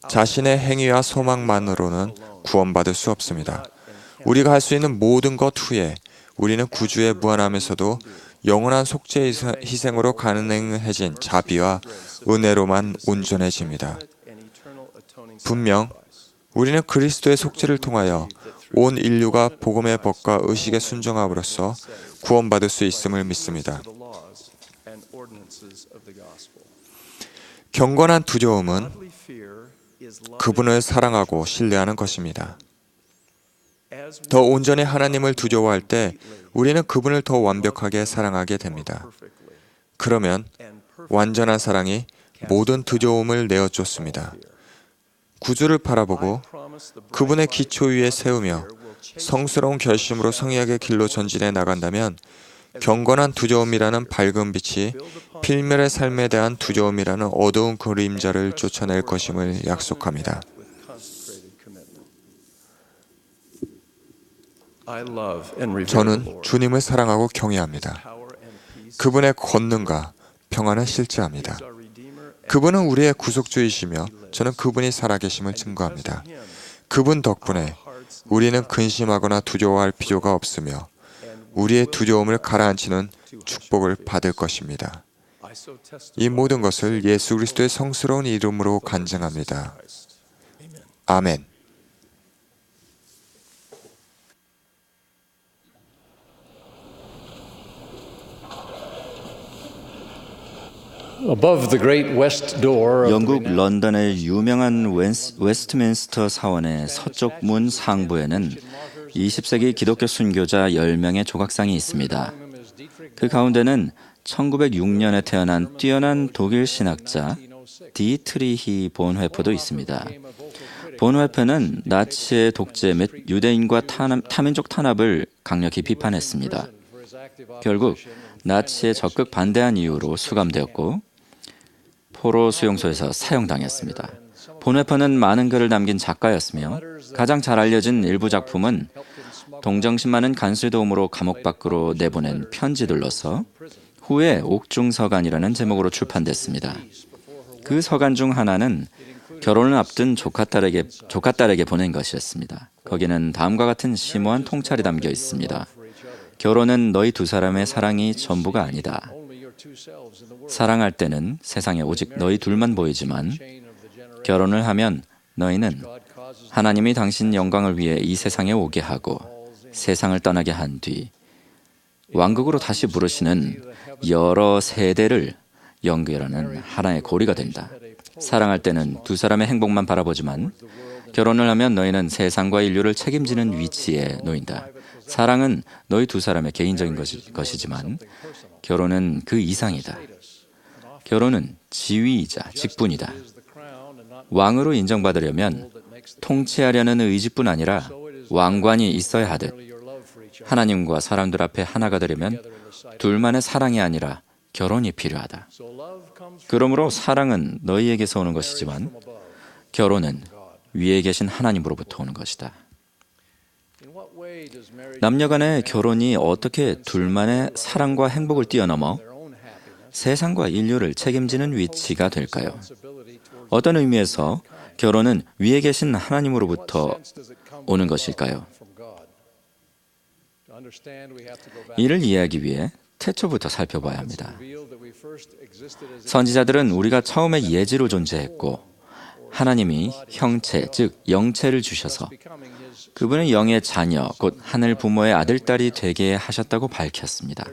자신의 행위와 소망만으로는 구원받을 수 없습니다. 우리가 할 수 있는 모든 것 후에 우리는 구주의 무한함에서도 영원한 속죄 희생으로 가능해진 자비와 은혜로만 온전해집니다. 분명 우리는 그리스도의 속죄를 통하여 온 인류가 복음의 법과 의식에 순종함으로써 구원받을 수 있음을 믿습니다. 경건한 두려움은 그분을 사랑하고 신뢰하는 것입니다. 더 온전히 하나님을 두려워할 때 우리는 그분을 더 완벽하게 사랑하게 됩니다. 그러면 완전한 사랑이 모든 두려움을 내어쫓습니다. 구주를 바라보고 그분의 기초 위에 세우며 성스러운 결심으로 성의하게 길로 전진해 나간다면 경건한 두려움이라는 밝은 빛이 필멸의 삶에 대한 두려움이라는 어두운 그림자를 쫓아낼 것임을 약속합니다. 저는 주님을 사랑하고 경외합니다. 그분의 권능과 평안을 실제합니다. 그분은 우리의 구속주이시며 저는 그분이 살아계심을 증거합니다. 그분 덕분에 우리는 근심하거나 두려워할 필요가 없으며 우리의 두려움을 가라앉히는 축복을 받을 것입니다. 이 모든 것을 예수 그리스도의 성스러운 이름으로 간증합니다. 아멘. 영국 런던의 유명한 웨스트민스터 사원의 서쪽 문 상부에는 20세기 기독교 순교자 10명의 조각상이 있습니다. 그 가운데는 1906년에 태어난 뛰어난 독일 신학자 디트리히 본회퍼도 있습니다. 본회퍼는 나치의 독재 및 유대인과 타민족 탄압을 강력히 비판했습니다. 결국 나치에 적극 반대한 이유로 수감되었고 포로 수용소에서 사형당했습니다. 본회퍼는 많은 글을 남긴 작가였으며 가장 잘 알려진 일부 작품은 동정심 많은 간수의 도움으로 감옥 밖으로 내보낸 편지들로서 후에 옥중서간이라는 제목으로 출판됐습니다. 그 서간 중 하나는 결혼을 앞둔 조카딸에게 보낸 것이었습니다. 거기는 다음과 같은 심오한 통찰이 담겨 있습니다. 결혼은 너희 두 사람의 사랑이 전부가 아니다. 사랑할 때는 세상에 오직 너희 둘만 보이지만 결혼을 하면 너희는 하나님이 당신 영광을 위해 이 세상에 오게 하고 세상을 떠나게 한 뒤 왕국으로 다시 부르시는 여러 세대를 연결하는 하나의 고리가 된다. 사랑할 때는 두 사람의 행복만 바라보지만 결혼을 하면 너희는 세상과 인류를 책임지는 위치에 놓인다. 사랑은 너희 두 사람의 개인적인 것이지만 결혼은 그 이상이다. 결혼은 지위이자 직분이다. 왕으로 인정받으려면 통치하려는 의지뿐 아니라 왕관이 있어야 하듯 하나님과 사람들 앞에 하나가 되려면 둘만의 사랑이 아니라 결혼이 필요하다. 그러므로 사랑은 너희에게서 오는 것이지만 결혼은 위에 계신 하나님으로부터 오는 것이다. 남녀 간의 결혼이 어떻게 둘만의 사랑과 행복을 뛰어넘어 세상과 인류를 책임지는 위치가 될까요? 어떤 의미에서 결혼은 위에 계신 하나님으로부터 오는 것일까요? 이를 이해하기 위해 태초부터 살펴봐야 합니다. 선지자들은 우리가 처음에 예지로 존재했고 하나님이 형체, 즉 영체를 주셔서 그분은 영의 자녀, 곧 하늘 부모의 아들, 딸이 되게 하셨다고 밝혔습니다.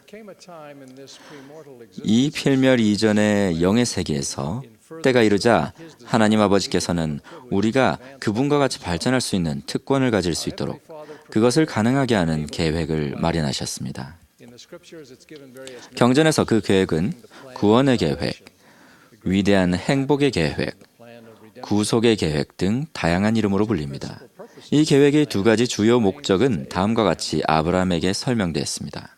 이 필멸 이전의 영의 세계에서 때가 이르자 하나님 아버지께서는 우리가 그분과 같이 발전할 수 있는 특권을 가질 수 있도록 그것을 가능하게 하는 계획을 마련하셨습니다. 경전에서 그 계획은 구원의 계획, 위대한 행복의 계획, 구속의 계획 등 다양한 이름으로 불립니다. 이 계획의 두 가지 주요 목적은 다음과 같이 아브라함에게 설명되었습니다.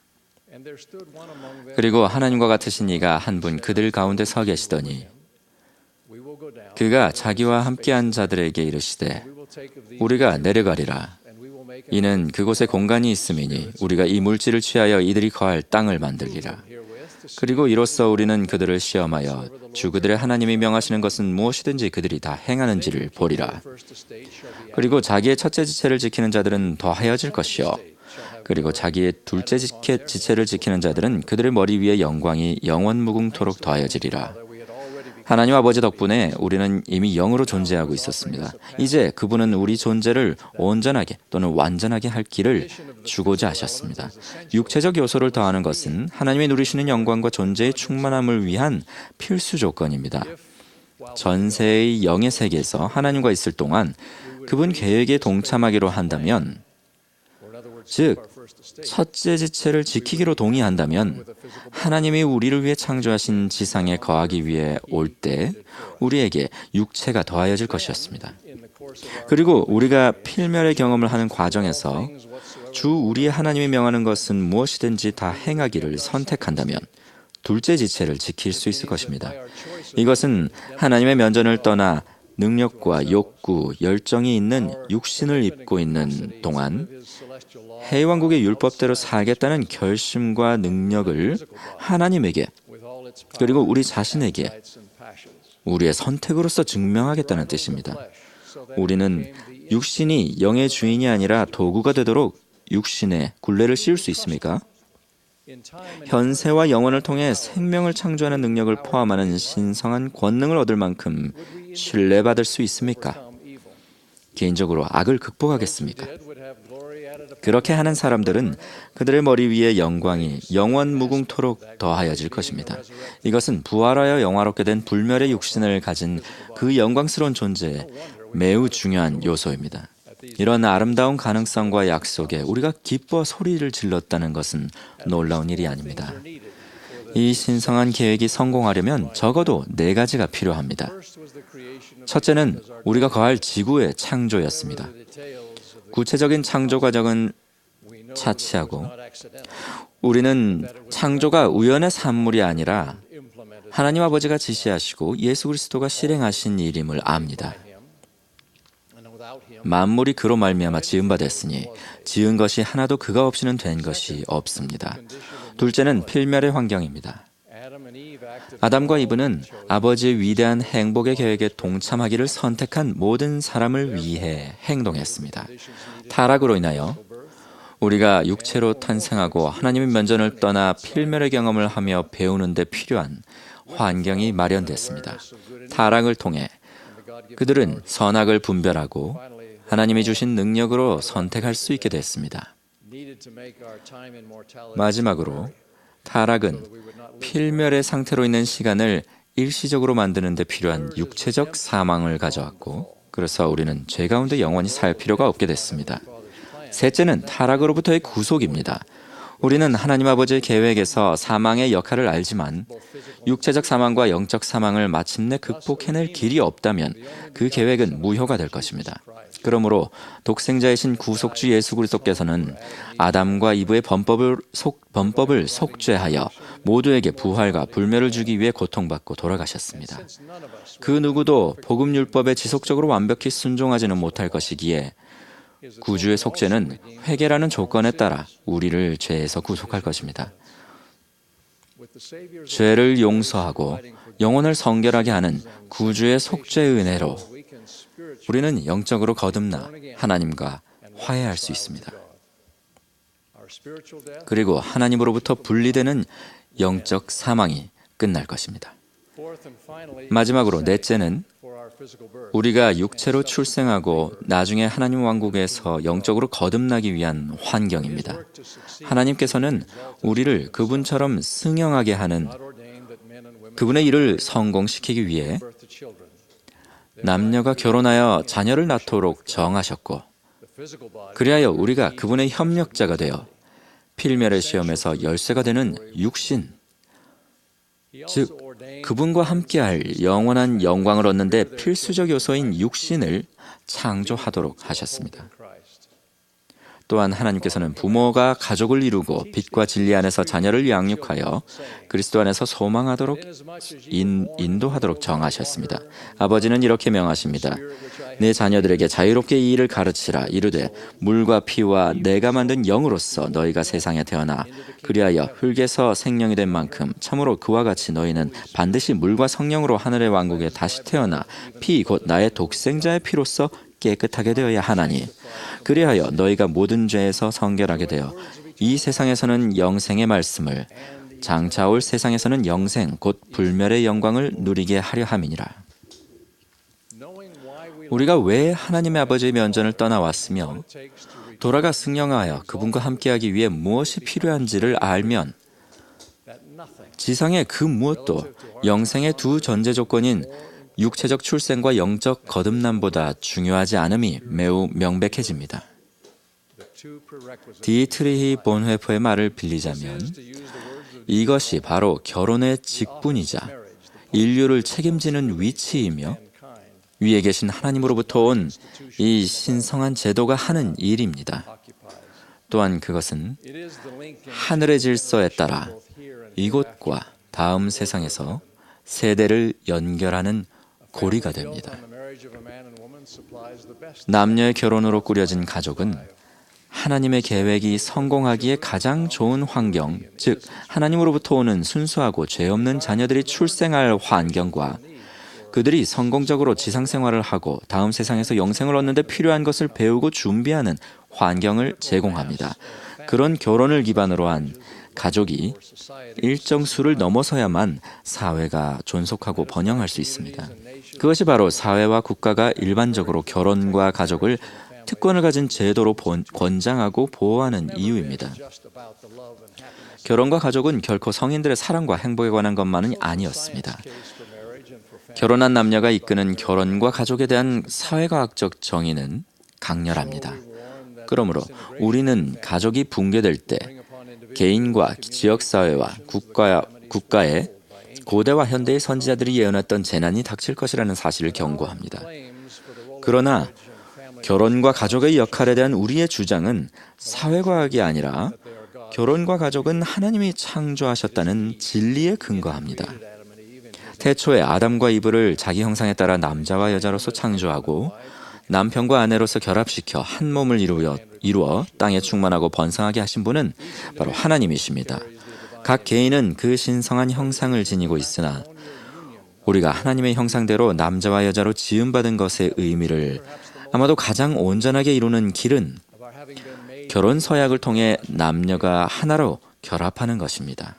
그리고 하나님과 같으신 이가 한 분 그들 가운데 서 계시더니 그가 자기와 함께한 자들에게 이르시되 우리가 내려가리라. 이는 그곳에 공간이 있음이니 우리가 이 물질을 취하여 이들이 거할 땅을 만들리라. 그리고 이로써 우리는 그들을 시험하여 주 그들의 하나님이 명하시는 것은 무엇이든지 그들이 다 행하는지를 보리라. 그리고 자기의 첫째 지체를 지키는 자들은 더하여질 것이요 그리고 자기의 둘째 지체를 지키는 자들은 그들의 머리 위에 영광이 영원무궁토록 더하여지리라. 하나님 아버지 덕분에 우리는 이미 영으로 존재하고 있었습니다. 이제 그분은 우리 존재를 온전하게 또는 완전하게 할 길을 주고자 하셨습니다. 육체적 요소를 더하는 것은 하나님이 누리시는 영광과 존재의 충만함을 위한 필수 조건입니다. 전세의 영의 세계에서 하나님과 있을 동안 그분 계획에 동참하기로 한다면, 즉 첫째 지체를 지키기로 동의한다면 하나님이 우리를 위해 창조하신 지상에 거하기 위해 올 때 우리에게 육체가 더하여질 것이었습니다. 그리고 우리가 필멸의 경험을 하는 과정에서 주 우리의 하나님이 명하는 것은 무엇이든지 다 행하기를 선택한다면 둘째 지체를 지킬 수 있을 것입니다. 이것은 하나님의 면전을 떠나 능력과 욕구, 열정이 있는 육신을 입고 있는 동안 해왕국의 율법대로 살겠다는 결심과 능력을 하나님에게 그리고 우리 자신에게 우리의 선택으로서 증명하겠다는 뜻입니다. 우리는 육신이 영의 주인이 아니라 도구가 되도록 육신에 굴레를 씌울 수 있습니까? 현세와 영원을 통해 생명을 창조하는 능력을 포함하는 신성한 권능을 얻을 만큼 신뢰받을 수 있습니까? 개인적으로 악을 극복하겠습니까? 그렇게 하는 사람들은 그들의 머리 위에 영광이 영원무궁토록 더하여질 것입니다. 이것은 부활하여 영화롭게 된 불멸의 육신을 가진 그 영광스러운 존재의 매우 중요한 요소입니다. 이런 아름다운 가능성과 약속에 우리가 기뻐 소리를 질렀다는 것은 놀라운 일이 아닙니다. 이 신성한 계획이 성공하려면 적어도 4가지가 필요합니다. 첫째는 우리가 거할 지구의 창조였습니다. 구체적인 창조 과정은 차치하고 우리는 창조가 우연의 산물이 아니라 하나님 아버지가 지시하시고 예수 그리스도가 실행하신 일임을 압니다. 만물이 그로 말미암아 지은 바 됐으니 지은 것이 하나도 그가 없이는 된 것이 없습니다. 둘째는 필멸의 환경입니다. 아담과 이브는 아버지의 위대한 행복의 계획에 동참하기를 선택한 모든 사람을 위해 행동했습니다. 타락으로 인하여 우리가 육체로 탄생하고 하나님의 면전을 떠나 필멸의 경험을 하며 배우는 데 필요한 환경이 마련됐습니다. 타락을 통해 그들은 선악을 분별하고 하나님이 주신 능력으로 선택할 수 있게 됐습니다. 마지막으로 타락은 필멸의 상태로 있는 시간을 일시적으로 만드는 데 필요한 육체적 사망을 가져왔고, 그래서 우리는 죄 가운데 영원히 살 필요가 없게 됐습니다. 셋째는 타락으로부터의 구속입니다. 우리는 하나님 아버지의 계획에서 사망의 역할을 알지만 육체적 사망과 영적 사망을 마침내 극복해낼 길이 없다면 그 계획은 무효가 될 것입니다. 그러므로 독생자이신 구속주 예수 그리스도께서는 아담과 이브의 범법을 속죄하여 모두에게 부활과 불멸을 주기 위해 고통받고 돌아가셨습니다. 그 누구도 복음율법에 지속적으로 완벽히 순종하지는 못할 것이기에 구주의 속죄는 회개라는 조건에 따라 우리를 죄에서 구속할 것입니다. 죄를 용서하고 영혼을 성결하게 하는 구주의 속죄의 은혜로 우리는 영적으로 거듭나 하나님과 화해할 수 있습니다. 그리고 하나님으로부터 분리되는 영적 사망이 끝날 것입니다. 마지막으로 넷째는 우리가 육체로 출생하고 나중에 하나님 왕국에서 영적으로 거듭나기 위한 환경입니다. 하나님께서는 우리를 그분처럼 승형하게 하는 그분의 일을 성공시키기 위해 남녀가 결혼하여 자녀를 낳도록 정하셨고, 그리하여 우리가 그분의 협력자가 되어 필멸의 시험에서 열쇠가 되는 육신, 즉 그분과 함께할 영원한 영광을 얻는 데 필수적 요소인 육신을 창조하도록 하셨습니다. 또한 하나님께서는 부모가 가족을 이루고 빛과 진리 안에서 자녀를 양육하여 그리스도 안에서 소망하도록 인도하도록 정하셨습니다. 아버지는 이렇게 명하십니다. 내 자녀들에게 자유롭게 이 일을 가르치라. 이르되 물과 피와 내가 만든 영으로서 너희가 세상에 태어나 그리하여 흙에서 생명이 된 만큼 참으로 그와 같이 너희는 반드시 물과 성령으로 하늘의 왕국에 다시 태어나 피 곧 나의 독생자의 피로써 깨끗하게 되어야 하나니 그리하여 너희가 모든 죄에서 성결하게 되어 이 세상에서는 영생의 말씀을 장차 올 세상에서는 영생 곧 불멸의 영광을 누리게 하려 함이니라. 우리가 왜 하나님의 아버지의 면전을 떠나왔으며 돌아가 승령하여 그분과 함께하기 위해 무엇이 필요한지를 알면 지상의 그 무엇도 영생의 두 전제 조건인 육체적 출생과 영적 거듭남보다 중요하지 않음이 매우 명백해집니다. 디트리히 본회프의 말을 빌리자면 이것이 바로 결혼의 직분이자 인류를 책임지는 위치이며 위에 계신 하나님으로부터 온 이 신성한 제도가 하는 일입니다. 또한 그것은 하늘의 질서에 따라 이곳과 다음 세상에서 세대를 연결하는 고리가 됩니다. 남녀의 결혼으로 꾸려진 가족은 하나님의 계획이 성공하기에 가장 좋은 환경, 즉 하나님으로부터 오는 순수하고 죄 없는 자녀들이 출생할 환경과 그들이 성공적으로 지상생활을 하고 다음 세상에서 영생을 얻는 데 필요한 것을 배우고 준비하는 환경을 제공합니다. 그런 결혼을 기반으로 한 가족이 일정 수를 넘어서야만 사회가 존속하고 번영할 수 있습니다. 그것이 바로 사회와 국가가 일반적으로 결혼과 가족을 특권을 가진 제도로 권장하고 보호하는 이유입니다. 결혼과 가족은 결코 성인들의 사랑과 행복에 관한 것만은 아니었습니다. 결혼한 남녀가 이끄는 결혼과 가족에 대한 사회과학적 정의는 강렬합니다. 그러므로 우리는 가족이 붕괴될 때 개인과 지역사회와 국가의 고대와 현대의 선지자들이 예언했던 재난이 닥칠 것이라는 사실을 경고합니다. 그러나 결혼과 가족의 역할에 대한 우리의 주장은 사회과학이 아니라 결혼과 가족은 하나님이 창조하셨다는 진리에 근거합니다. 태초에 아담과 이브를 자기 형상에 따라 남자와 여자로서 창조하고 남편과 아내로서 결합시켜 한 몸을 이루어 땅에 충만하고 번성하게 하신 분은 바로 하나님이십니다. 각 개인은 그 신성한 형상을 지니고 있으나 우리가 하나님의 형상대로 남자와 여자로 지음받은 것의 의미를 아마도 가장 온전하게 이루는 길은 결혼 서약을 통해 남녀가 하나로 결합하는 것입니다.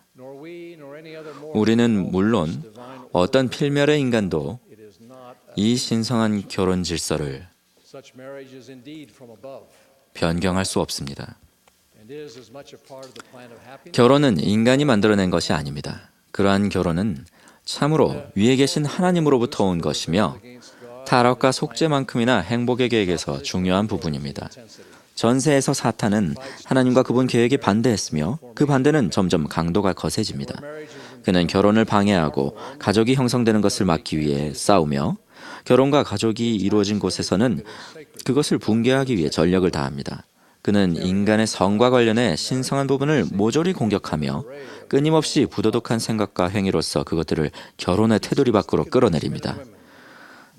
우리는 물론 어떤 필멸의 인간도 이 신성한 결혼 질서를 변경할 수 없습니다. 결혼은 인간이 만들어낸 것이 아닙니다. 그러한 결혼은 참으로 위에 계신 하나님으로부터 온 것이며 타락과 속죄만큼이나 행복의 계획에서 중요한 부분입니다. 전세에서 사탄은 하나님과 그분 계획에 반대했으며 그 반대는 점점 강도가 거세집니다. 그는 결혼을 방해하고 가족이 형성되는 것을 막기 위해 싸우며 결혼과 가족이 이루어진 곳에서는 그것을 붕괴하기 위해 전력을 다합니다. 그는 인간의 성과 관련해 신성한 부분을 모조리 공격하며 끊임없이 부도덕한 생각과 행위로서 그것들을 결혼의 테두리 밖으로 끌어내립니다.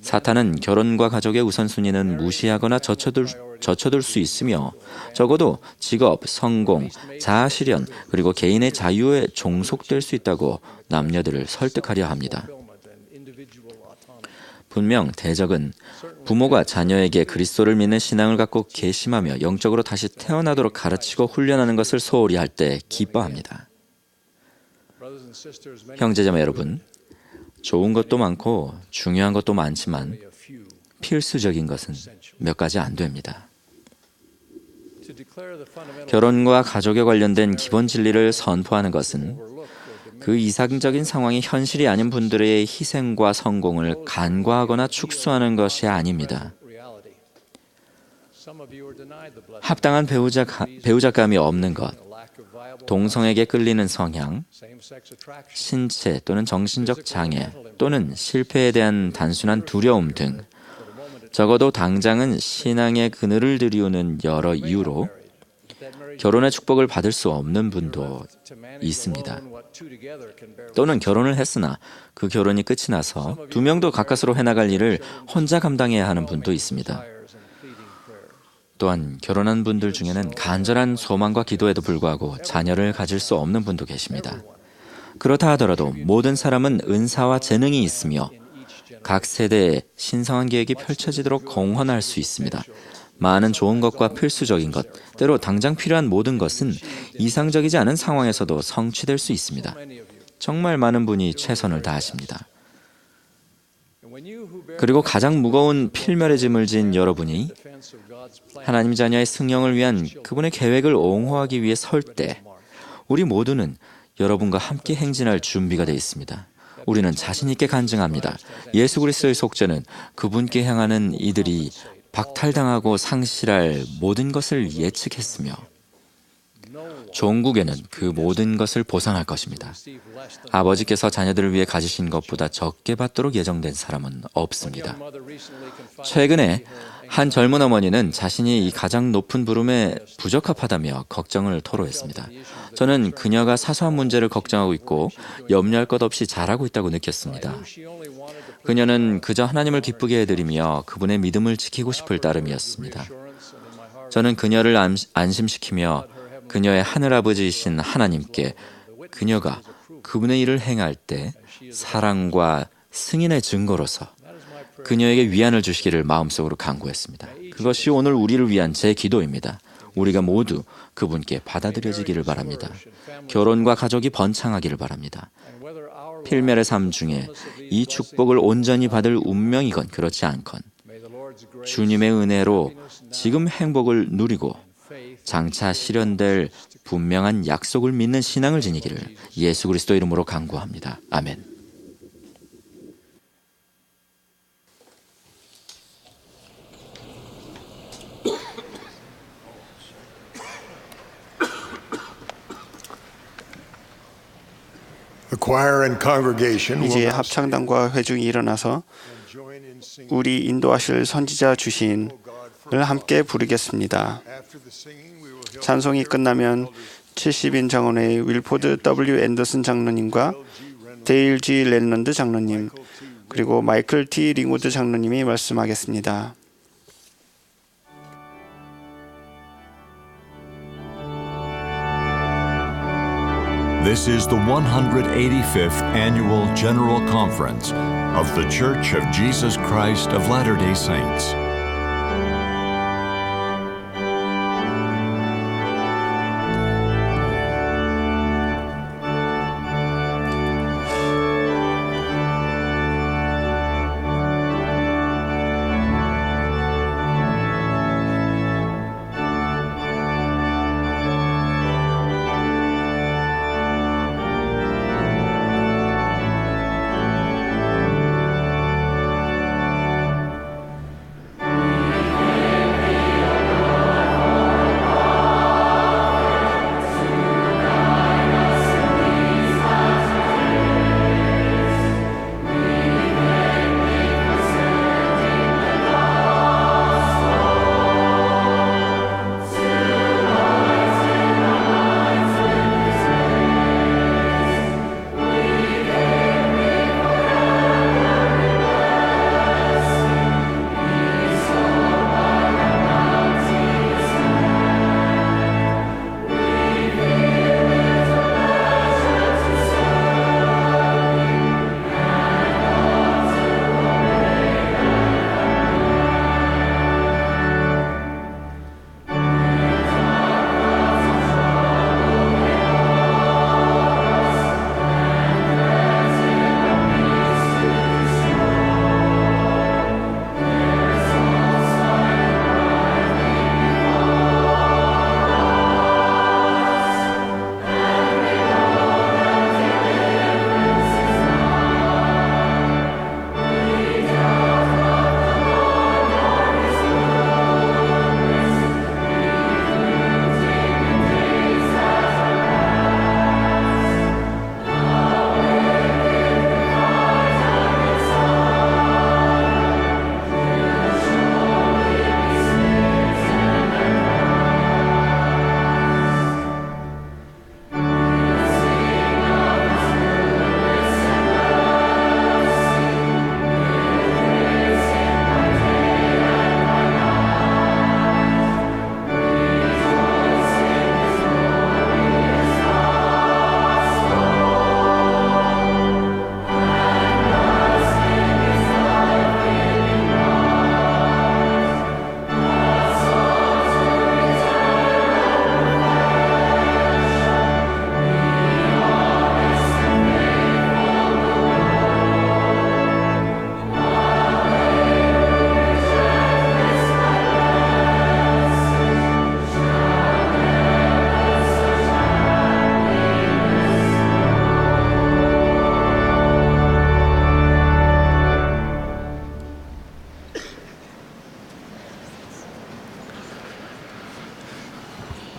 사탄은 결혼과 가족의 우선순위는 무시하거나 젖혀둘 수 있으며 적어도 직업, 성공, 자아실현 그리고 개인의 자유에 종속될 수 있다고 남녀들을 설득하려 합니다. 분명 대적은 부모가 자녀에게 그리스도를 믿는 신앙을 갖고 계심하며 영적으로 다시 태어나도록 가르치고 훈련하는 것을 소홀히 할 때 기뻐합니다. 형제자매 여러분, 좋은 것도 많고 중요한 것도 많지만 필수적인 것은 몇 가지 안 됩니다. 결혼과 가족에 관련된 기본 진리를 선포하는 것은 그 이상적인 상황이 현실이 아닌 분들의 희생과 성공을 간과하거나 축소하는 것이 아닙니다. 합당한 배우자감이 없는 것, 동성에게 끌리는 성향, 신체 또는 정신적 장애 또는 실패에 대한 단순한 두려움 등 적어도 당장은 신앙의 그늘을 들이우는 여러 이유로 결혼의 축복을 받을 수 없는 분도 있습니다. 또는 결혼을 했으나 그 결혼이 끝이 나서 두 명도 가까스로 해나갈 일을 혼자 감당해야 하는 분도 있습니다. 또한 결혼한 분들 중에는 간절한 소망과 기도에도 불구하고 자녀를 가질 수 없는 분도 계십니다. 그렇다 하더라도 모든 사람은 은사와 재능이 있으며 각 세대에 신성한 계획이 펼쳐지도록 공헌할 수 있습니다. 많은 좋은 것과 필수적인 것, 때로 당장 필요한 모든 것은 이상적이지 않은 상황에서도 성취될 수 있습니다. 정말 많은 분이 최선을 다하십니다. 그리고 가장 무거운 필멸의 짐을 진 여러분이 하나님 자녀의 승령을 위한 그분의 계획을 옹호하기 위해 설 때 우리 모두는 여러분과 함께 행진할 준비가 되어 있습니다. 우리는 자신 있게 간증합니다. 예수 그리스도의 속죄는 그분께 향하는 이들이 박탈당하고 상실할 모든 것을 예측했으며 종국에는 그 모든 것을 보상할 것입니다. 아버지께서 자녀들을 위해 가지신 것보다 적게 받도록 예정된 사람은 없습니다. 최근에 한 젊은 어머니는 자신이 이 가장 높은 부름에 부적합하다며 걱정을 토로했습니다. 저는 그녀가 사소한 문제를 걱정하고 있고 염려할 것 없이 잘하고 있다고 느꼈습니다. 그녀는 그저 하나님을 기쁘게 해드리며 그분의 믿음을 지키고 싶을 따름이었습니다. 저는 그녀를 안심시키며 그녀의 하늘아버지이신 하나님께 그녀가 그분의 일을 행할 때 사랑과 승인의 증거로서 그녀에게 위안을 주시기를 마음속으로 간구했습니다. 그것이 오늘 우리를 위한 제 기도입니다. 우리가 모두 그분께 받아들여지기를 바랍니다. 결혼과 가족이 번창하기를 바랍니다. 필멸의 삶 중에 이 축복을 온전히 받을 운명이건 그렇지 않건 주님의 은혜로 지금 행복을 누리고 장차 실현될 분명한 약속을 믿는 신앙을 지니기를 예수 그리스도 이름으로 간구합니다. 아멘. 이제 합창단과 회중이 일어나서 우리 인도하실 선지자 주신을 함께 부르겠습니다. 찬송이 끝나면 70인 장원의 윌포드 W. 앤더슨 장로님과 데일 G. 랜런드 장로님 그리고 마이클 T. 링우드 장로님이 말씀하겠습니다. This is the 185th Annual General Conference of The Church of Jesus Christ of Latter-day Saints.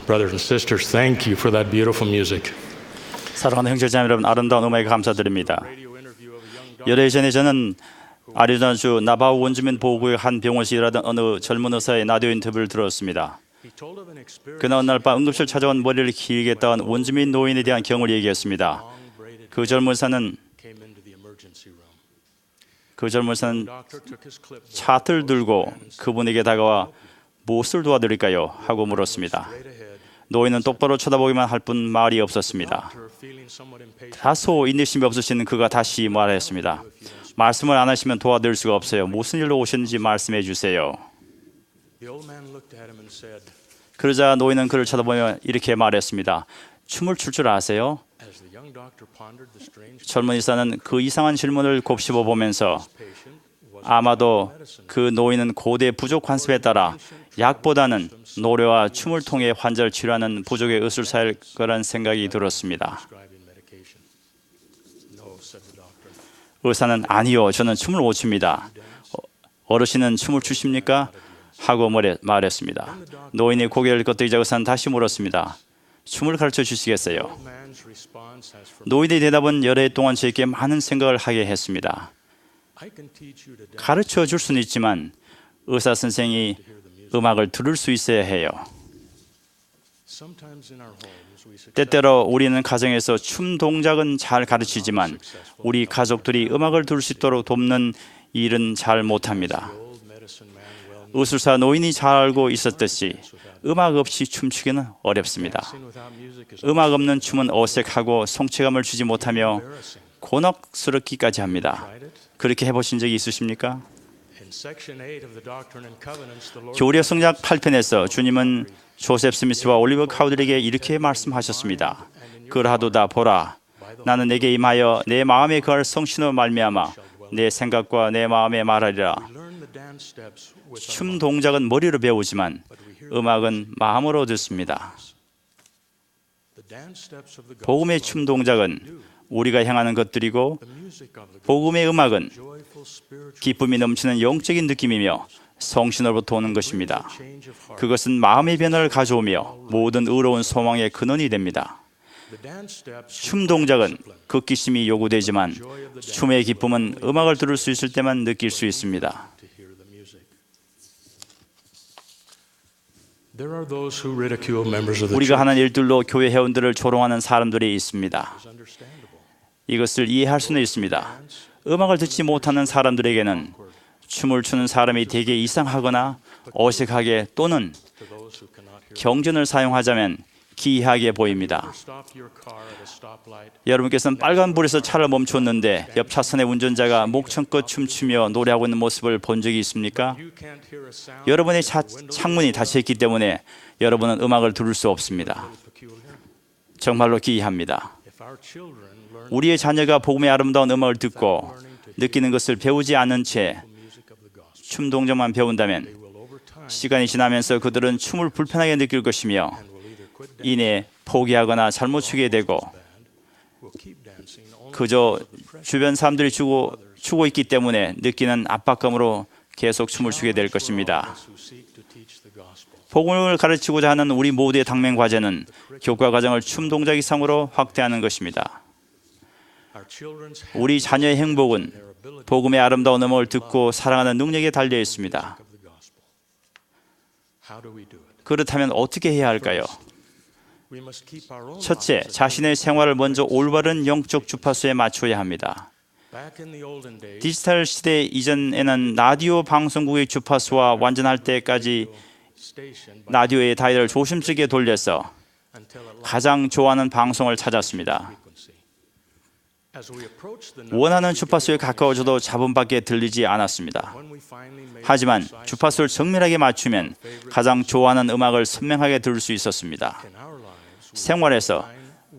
Brothers and sisters, thank you for that beautiful music. 사랑하는 형제자매 여러분, 아름다운 음악에 감사드립니다. 열흘 전에 저는 아리조나주 나바우 원주민 보호구역 한 병원에서 일하던 어느 젊은 의사의 라디오 인터뷰를 들었습니다. 그날 어느 날 밤 응급실 찾아온 머리를 길게 따은 원주민 노인에 대한 경험을 얘기했습니다. 그 젊은 의사는 차트를 들고 그분에게 다가와 무엇을 도와드릴까요? 하고 물었습니다. 노인은 똑바로 쳐다보기만 할 뿐 말이 없었습니다. 다소 인내심이 없으신 그가 다시 말했습니다. 말씀을 안 하시면 도와드릴 수가 없어요. 무슨 일로 오셨는지 말씀해 주세요. 그러자 노인은 그를 쳐다보며 이렇게 말했습니다. 춤을 출 줄 아세요? 젊은 의사는 그 이상한 질문을 곱씹어 보면서 아마도 그 노인은 고대 부족 관습에 따라 약보다는 노래와 춤을 통해 환자를 치료하는 부족의 의술사일 거란 생각이 들었습니다. 의사는 아니요, 저는 춤을 못 춥니다. 어르신은 춤을 추십니까? 하고 말했습니다. 노인이 고개를 끄덕이자 의사는 다시 물었습니다. 춤을 가르쳐 주시겠어요? 노인의 대답은 여러 해 동안 저에게 많은 생각을 하게 했습니다. 가르쳐 줄 수는 있지만 의사 선생이 음악을 들을 수 있어야 해요. 때때로 우리는 가정에서 춤 동작은 잘 가르치지만 우리 가족들이 음악을 들을 수 있도록 돕는 일은 잘 못합니다. 의술사 노인이 잘 알고 있었듯이 음악 없이 춤추기는 어렵습니다. 음악 없는 춤은 어색하고 성취감을 주지 못하며 곤혹스럽기까지 합니다. 그렇게 해보신 적이 있으십니까? 교리의 성약 8편에서 주님은 조셉 스미스와 올리버 카우들에게 이렇게 말씀하셨습니다. 그러하도다 보라, 나는 내게 임하여 내 마음에 거할 성신으로 말미암아 내 생각과 내 마음에 말하리라. 춤 동작은 머리로 배우지만 음악은 마음으로 듣습니다. 복음의 춤 동작은 우리가 향하는 것들이고 복음의 음악은 기쁨이 넘치는 영적인 느낌이며 성신으로부터 오는 것입니다. 그것은 마음의 변화를 가져오며 모든 의로운 소망의 근원이 됩니다. 춤 동작은 극기심이 요구되지만 춤의 기쁨은 음악을 들을 수 있을 때만 느낄 수 있습니다. 우리가 하는 일들로 교회 회원들을 조롱하는 사람들이 있습니다. 이것을 이해할 수는 있습니다. 음악을 듣지 못하는 사람들에게는 춤을 추는 사람이 되게 이상하거나 어색하게 또는 경전을 사용하자면 기이하게 보입니다. 여러분께서는 빨간불에서 차를 멈췄는데 옆 차선의 운전자가 목청껏 춤추며 노래하고 있는 모습을 본 적이 있습니까? 여러분의 창문이 닫혀있기 때문에 여러분은 음악을 들을 수 없습니다. 정말로 기이합니다. 우리의 자녀가 복음의 아름다운 음악을 듣고 느끼는 것을 배우지 않은 채 춤 동작만 배운다면 시간이 지나면서 그들은 춤을 불편하게 느낄 것이며 이내 포기하거나 잘못 추게 되고 그저 주변 사람들이 추고 있기 때문에 느끼는 압박감으로 계속 춤을 추게 될 것입니다. 복음을 가르치고자 하는 우리 모두의 당면 과제는 교과 과정을 춤 동작 이상으로 확대하는 것입니다. 우리 자녀의 행복은 복음의 아름다운 음악을 듣고 사랑하는 능력에 달려 있습니다. 그렇다면 어떻게 해야 할까요? 첫째, 자신의 생활을 먼저 올바른 영적 주파수에 맞춰야 합니다. 디지털 시대 이전에는 라디오 방송국의 주파수와 완전할 때까지 라디오의 다이얼을 조심스럽게 돌려서 가장 좋아하는 방송을 찾았습니다. 원하는 주파수에 가까워져도 잡음 밖에 들리지 않았습니다. 하지만 주파수를 정밀하게 맞추면 가장 좋아하는 음악을 선명하게 들을 수 있었습니다. 생활에서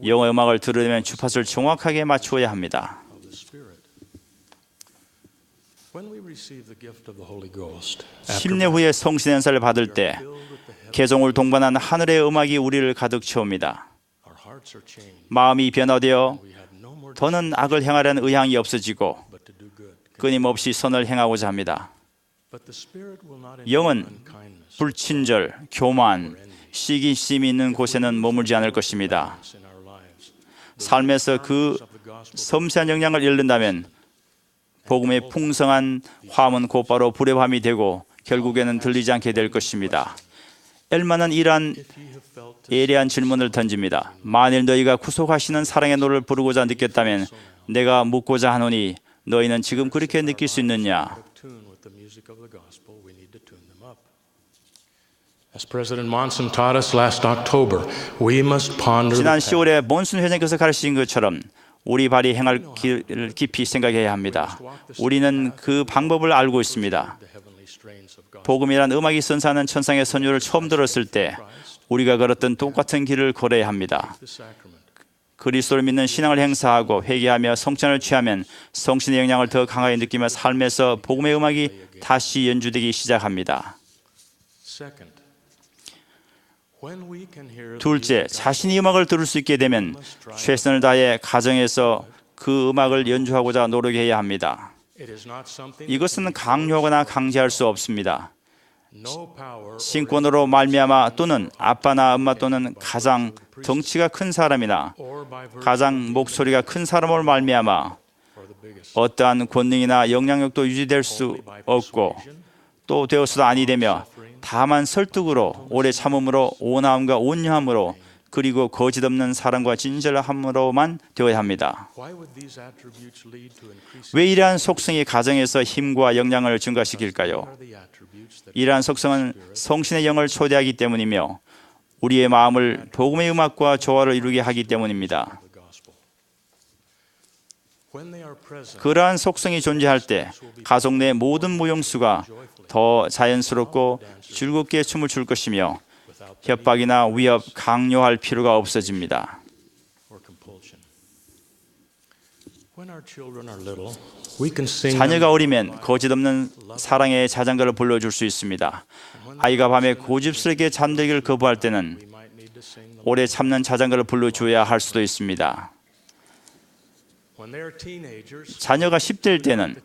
영어 음악을 들으려면 주파수를 정확하게 맞추어야 합니다. 심례 후에 성신 연사를 받을 때 개종을 동반한 하늘의 음악이 우리를 가득 채웁니다. 마음이 변화되어 더는 악을 행하려는 의향이 없어지고 끊임없이 선을 행하고자 합니다. 영은 불친절, 교만, 시기심이 있는 곳에는 머물지 않을 것입니다. 삶에서 그 섬세한 영향을 잃는다면 복음의 풍성한 화음은 곧바로 불의 화음이 되고 결국에는 들리지 않게 될 것입니다. 엘마는 이러한 예리한 질문을 던집니다. 만일 너희가 구속하시는 사랑의 노래를 부르고자 느꼈다면 내가 묻고자 하노니 너희는 지금 그렇게 느낄 수 있느냐? 지난 10월에 몬슨 회장께서 가르치신 것처럼 우리 발이 행할 길을 깊이 생각해야 합니다. 우리는 그 방법을 알고 있습니다. 복음이란 음악이 선사하는 천상의 선율을 처음 들었을 때 우리가 걸었던 똑같은 길을 걸어야 합니다. 그리스도를 믿는 신앙을 행사하고 회개하며 성찬을 취하면 성신의 영향을 더 강하게 느끼며 삶에서 복음의 음악이 다시 연주되기 시작합니다. 둘째, 자신이 음악을 들을 수 있게 되면 최선을 다해 가정에서 그 음악을 연주하고자 노력해야 합니다. 이것은 강요하거나 강제할 수 없습니다. 신권으로 말미암아 또는 아빠나 엄마 또는 가장 덩치가 큰 사람이나 가장 목소리가 큰 사람으로 말미암아 어떠한 권능이나 영향력도 유지될 수 없고 또 되어서도 아니 되며 다만 설득으로 오래 참음으로 온화함과 온유함으로 그리고 거짓 없는 사랑과 진실함으로만 되어야 합니다. 왜 이러한 속성이 가정에서 힘과 영향을 증가시킬까요? 이러한 속성은 성신의 영을 초대하기 때문이며 우리의 마음을 복음의 음악과 조화를 이루게 하기 때문입니다. 그러한 속성이 존재할 때 가족 내 모든 무용수가 더 자연스럽고 즐겁게 춤을 출 것이며 협박이나 위협, 강요할 필요가 없어집니다. 자녀가 어리면 거짓 없는 사랑의 자장가를 불러줄 수 있습니다. 아이가 밤에 고집스럽게 잠들기를 거부할 때는 오래 참는 자장가를 불러줘야 할 수도 있습니다. 자녀가 10대일 때는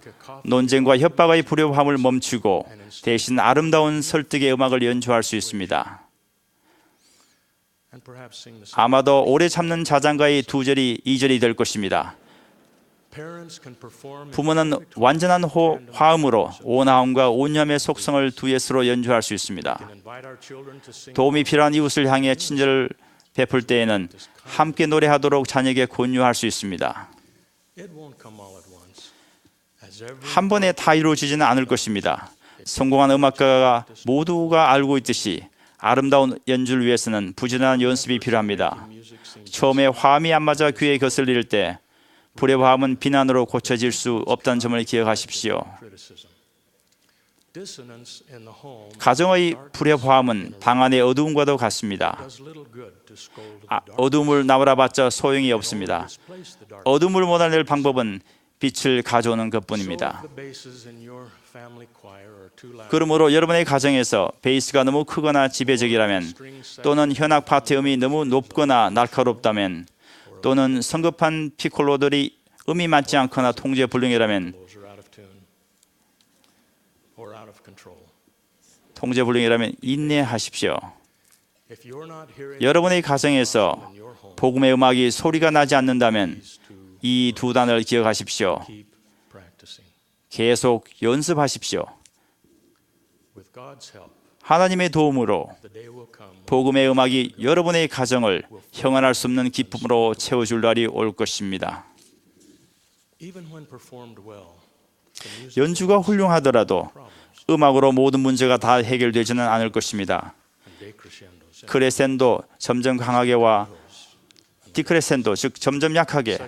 논쟁과 협박의 불협화음을 멈추고 대신 아름다운 설득의 음악을 연주할 수 있습니다. 아마도 오래 참는 자장가의 2절이 2절이 될 것입니다. 부모는 완전한 화음으로 온화함과 온유함의 속성을 듀엣으로 연주할 수 있습니다. 도움이 필요한 이웃을 향해 친절을 베풀 때에는 함께 노래하도록 자녀에게 권유할 수 있습니다. 한 번에 다 이루어지지는 않을 것입니다. 성공한 음악가가 모두가 알고 있듯이 아름다운 연주를 위해서는 부지런한 연습이 필요합니다. 처음에 화음이 안 맞아 귀에 거슬릴 때 불의 화음은 비난으로 고쳐질 수 없다는 점을 기억하십시오. 가정의 불의 화음은 방 안의 어두움과도 같습니다. 어두움을 나무라봤자 소용이 없습니다. 어둠을 몰아낼 방법은 빛을 가져오는 것뿐입니다. 그러므로 여러분의 가정에서 베이스가 너무 크거나 지배적이라면 또는 현악 파트 음이 너무 높거나 날카롭다면 또는 성급한 피콜로들이 음이 맞지 않거나 통제 불능이라면 인내하십시오. 여러분의 가정에서 복음의 음악이 소리가 나지 않는다면 이 두 단어를 기억하십시오. 계속 연습하십시오. 하나님의 도움으로 복음의 음악이 여러분의 가정을 형언할 수 없는 기쁨으로 채워줄 날이 올 것입니다. 연주가 훌륭하더라도 음악으로 모든 문제가 다 해결되지는 않을 것입니다. 크레센도 점점 강하게와 디크레센도 즉 점점 약하게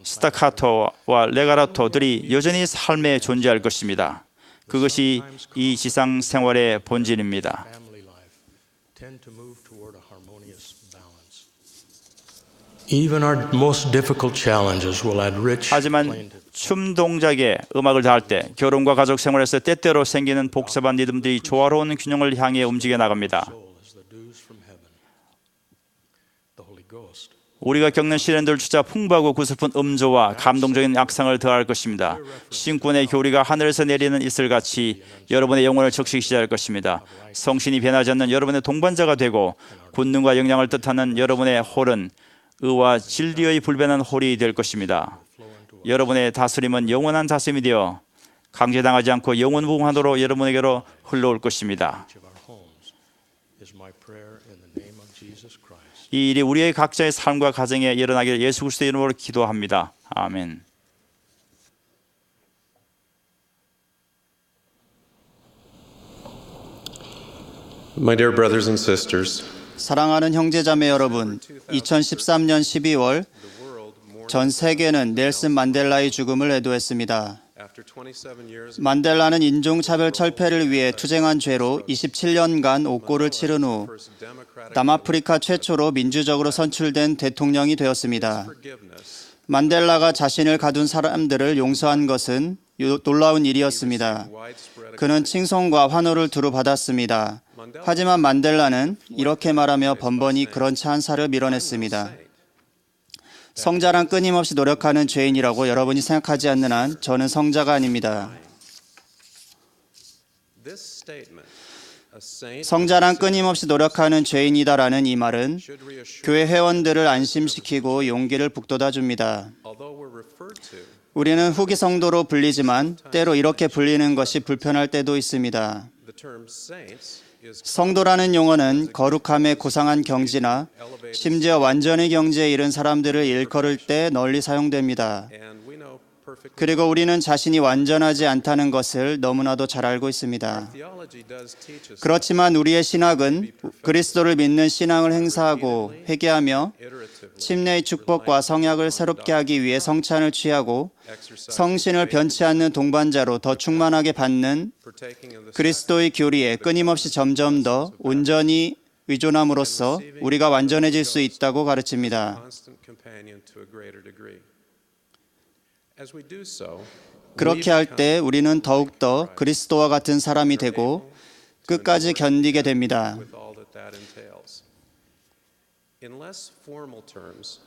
스타카토와 레가라토들이 여전히 삶에 존재할 것입니다. 그것이 이 지상 생활의 본질입니다. 하지만 춤 동작에 음악을 더할 때 결혼과 가족 생활에서 때때로 생기는 복잡한 리듬들이 조화로운 균형을 향해 움직여 나갑니다. 우리가 겪는 시련들 주자 풍부하고 구슬픈 음조와 감동적인 악상을 더할 것입니다. 신꾼의 교리가 하늘에서 내리는 이슬같이 여러분의 영혼을 적시시게 할 것입니다. 성신이 변하지 않는 여러분의 동반자가 되고 권능과 영향을 뜻하는 여러분의 홀은 의와 진리의 불변한 홀이 될 것입니다. 여러분의 다스림은 영원한 다스림이 되어 강제당하지 않고 영원무궁하도록 여러분에게로 흘러올 것입니다. 이 일이 우리의 각자의 삶과 가정에 일어나기를 예수 그리스도의 이름으로 기도합니다. 아멘. My dear brothers and sisters, 사랑하는 형제자매 여러분, 2013년 12월 전 세계는 넬슨 만델라의 죽음을 애도했습니다. 만델라는 인종차별 철폐를 위해 투쟁한 죄로 27년간 옥고를 치른 후 남아프리카 최초로 민주적으로 선출된 대통령이 되었습니다. 만델라가 자신을 가둔 사람들을 용서한 것은 놀라운 일이었습니다. 그는 칭송과 환호를 두루 받았습니다. 하지만 만델라는 이렇게 말하며 번번이 그런 찬사를 밀어냈습니다. 성자란 끊임없이 노력하는 죄인이라고 여러분이 생각하지 않는 한 저는 성자가 아닙니다. 성자란 끊임없이 노력하는 죄인이다라는 이 말은 교회 회원들을 안심시키고 용기를 북돋아 줍니다. 우리는 후기 성도로 불리지만 때로 이렇게 불리는 것이 불편할 때도 있습니다. 성도라는 용어는 거룩함에 고상한 경지나 심지어 완전히 경지에 이른 사람들을 일컬을 때 널리 사용됩니다. 그리고 우리는 자신이 완전하지 않다는 것을 너무나도 잘 알고 있습니다. 그렇지만 우리의 신학은 그리스도를 믿는 신앙을 행사하고 회개하며 침례의 축복과 성약을 새롭게 하기 위해 성찬을 취하고 성신을 변치 않는 동반자로 더 충만하게 받는 그리스도의 교리에 끊임없이 점점 더 온전히 의존함으로써 우리가 완전해질 수 있다고 가르칩니다. 그렇게 할 때 우리는 더욱더 그리스도와 같은 사람이 되고 끝까지 견디게 됩니다.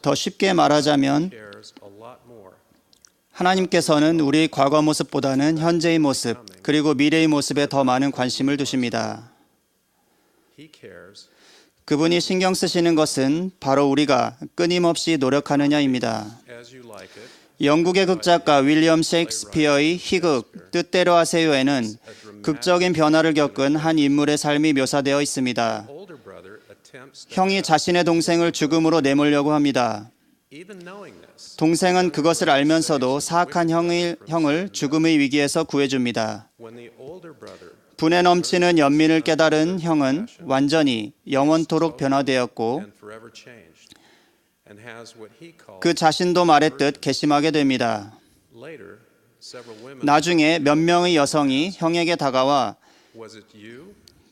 더 쉽게 말하자면 하나님께서는 우리의 과거 모습보다는 현재의 모습 그리고 미래의 모습에 더 많은 관심을 두십니다. 그분이 신경 쓰시는 것은 바로 우리가 끊임없이 노력하느냐입니다. 영국의 극작가 윌리엄 셰익스피어의 희극 뜻대로 하세요에는 극적인 변화를 겪은 한 인물의 삶이 묘사되어 있습니다. 형이 자신의 동생을 죽음으로 내몰려고 합니다. 동생은 그것을 알면서도 사악한 형을 죽음의 위기에서 구해줍니다. 분에 넘치는 연민을 깨달은 형은 완전히 영원토록 변화되었고 그 자신도 말했듯 괘씸하게 됩니다. 나중에 몇 명의 여성이 형에게 다가와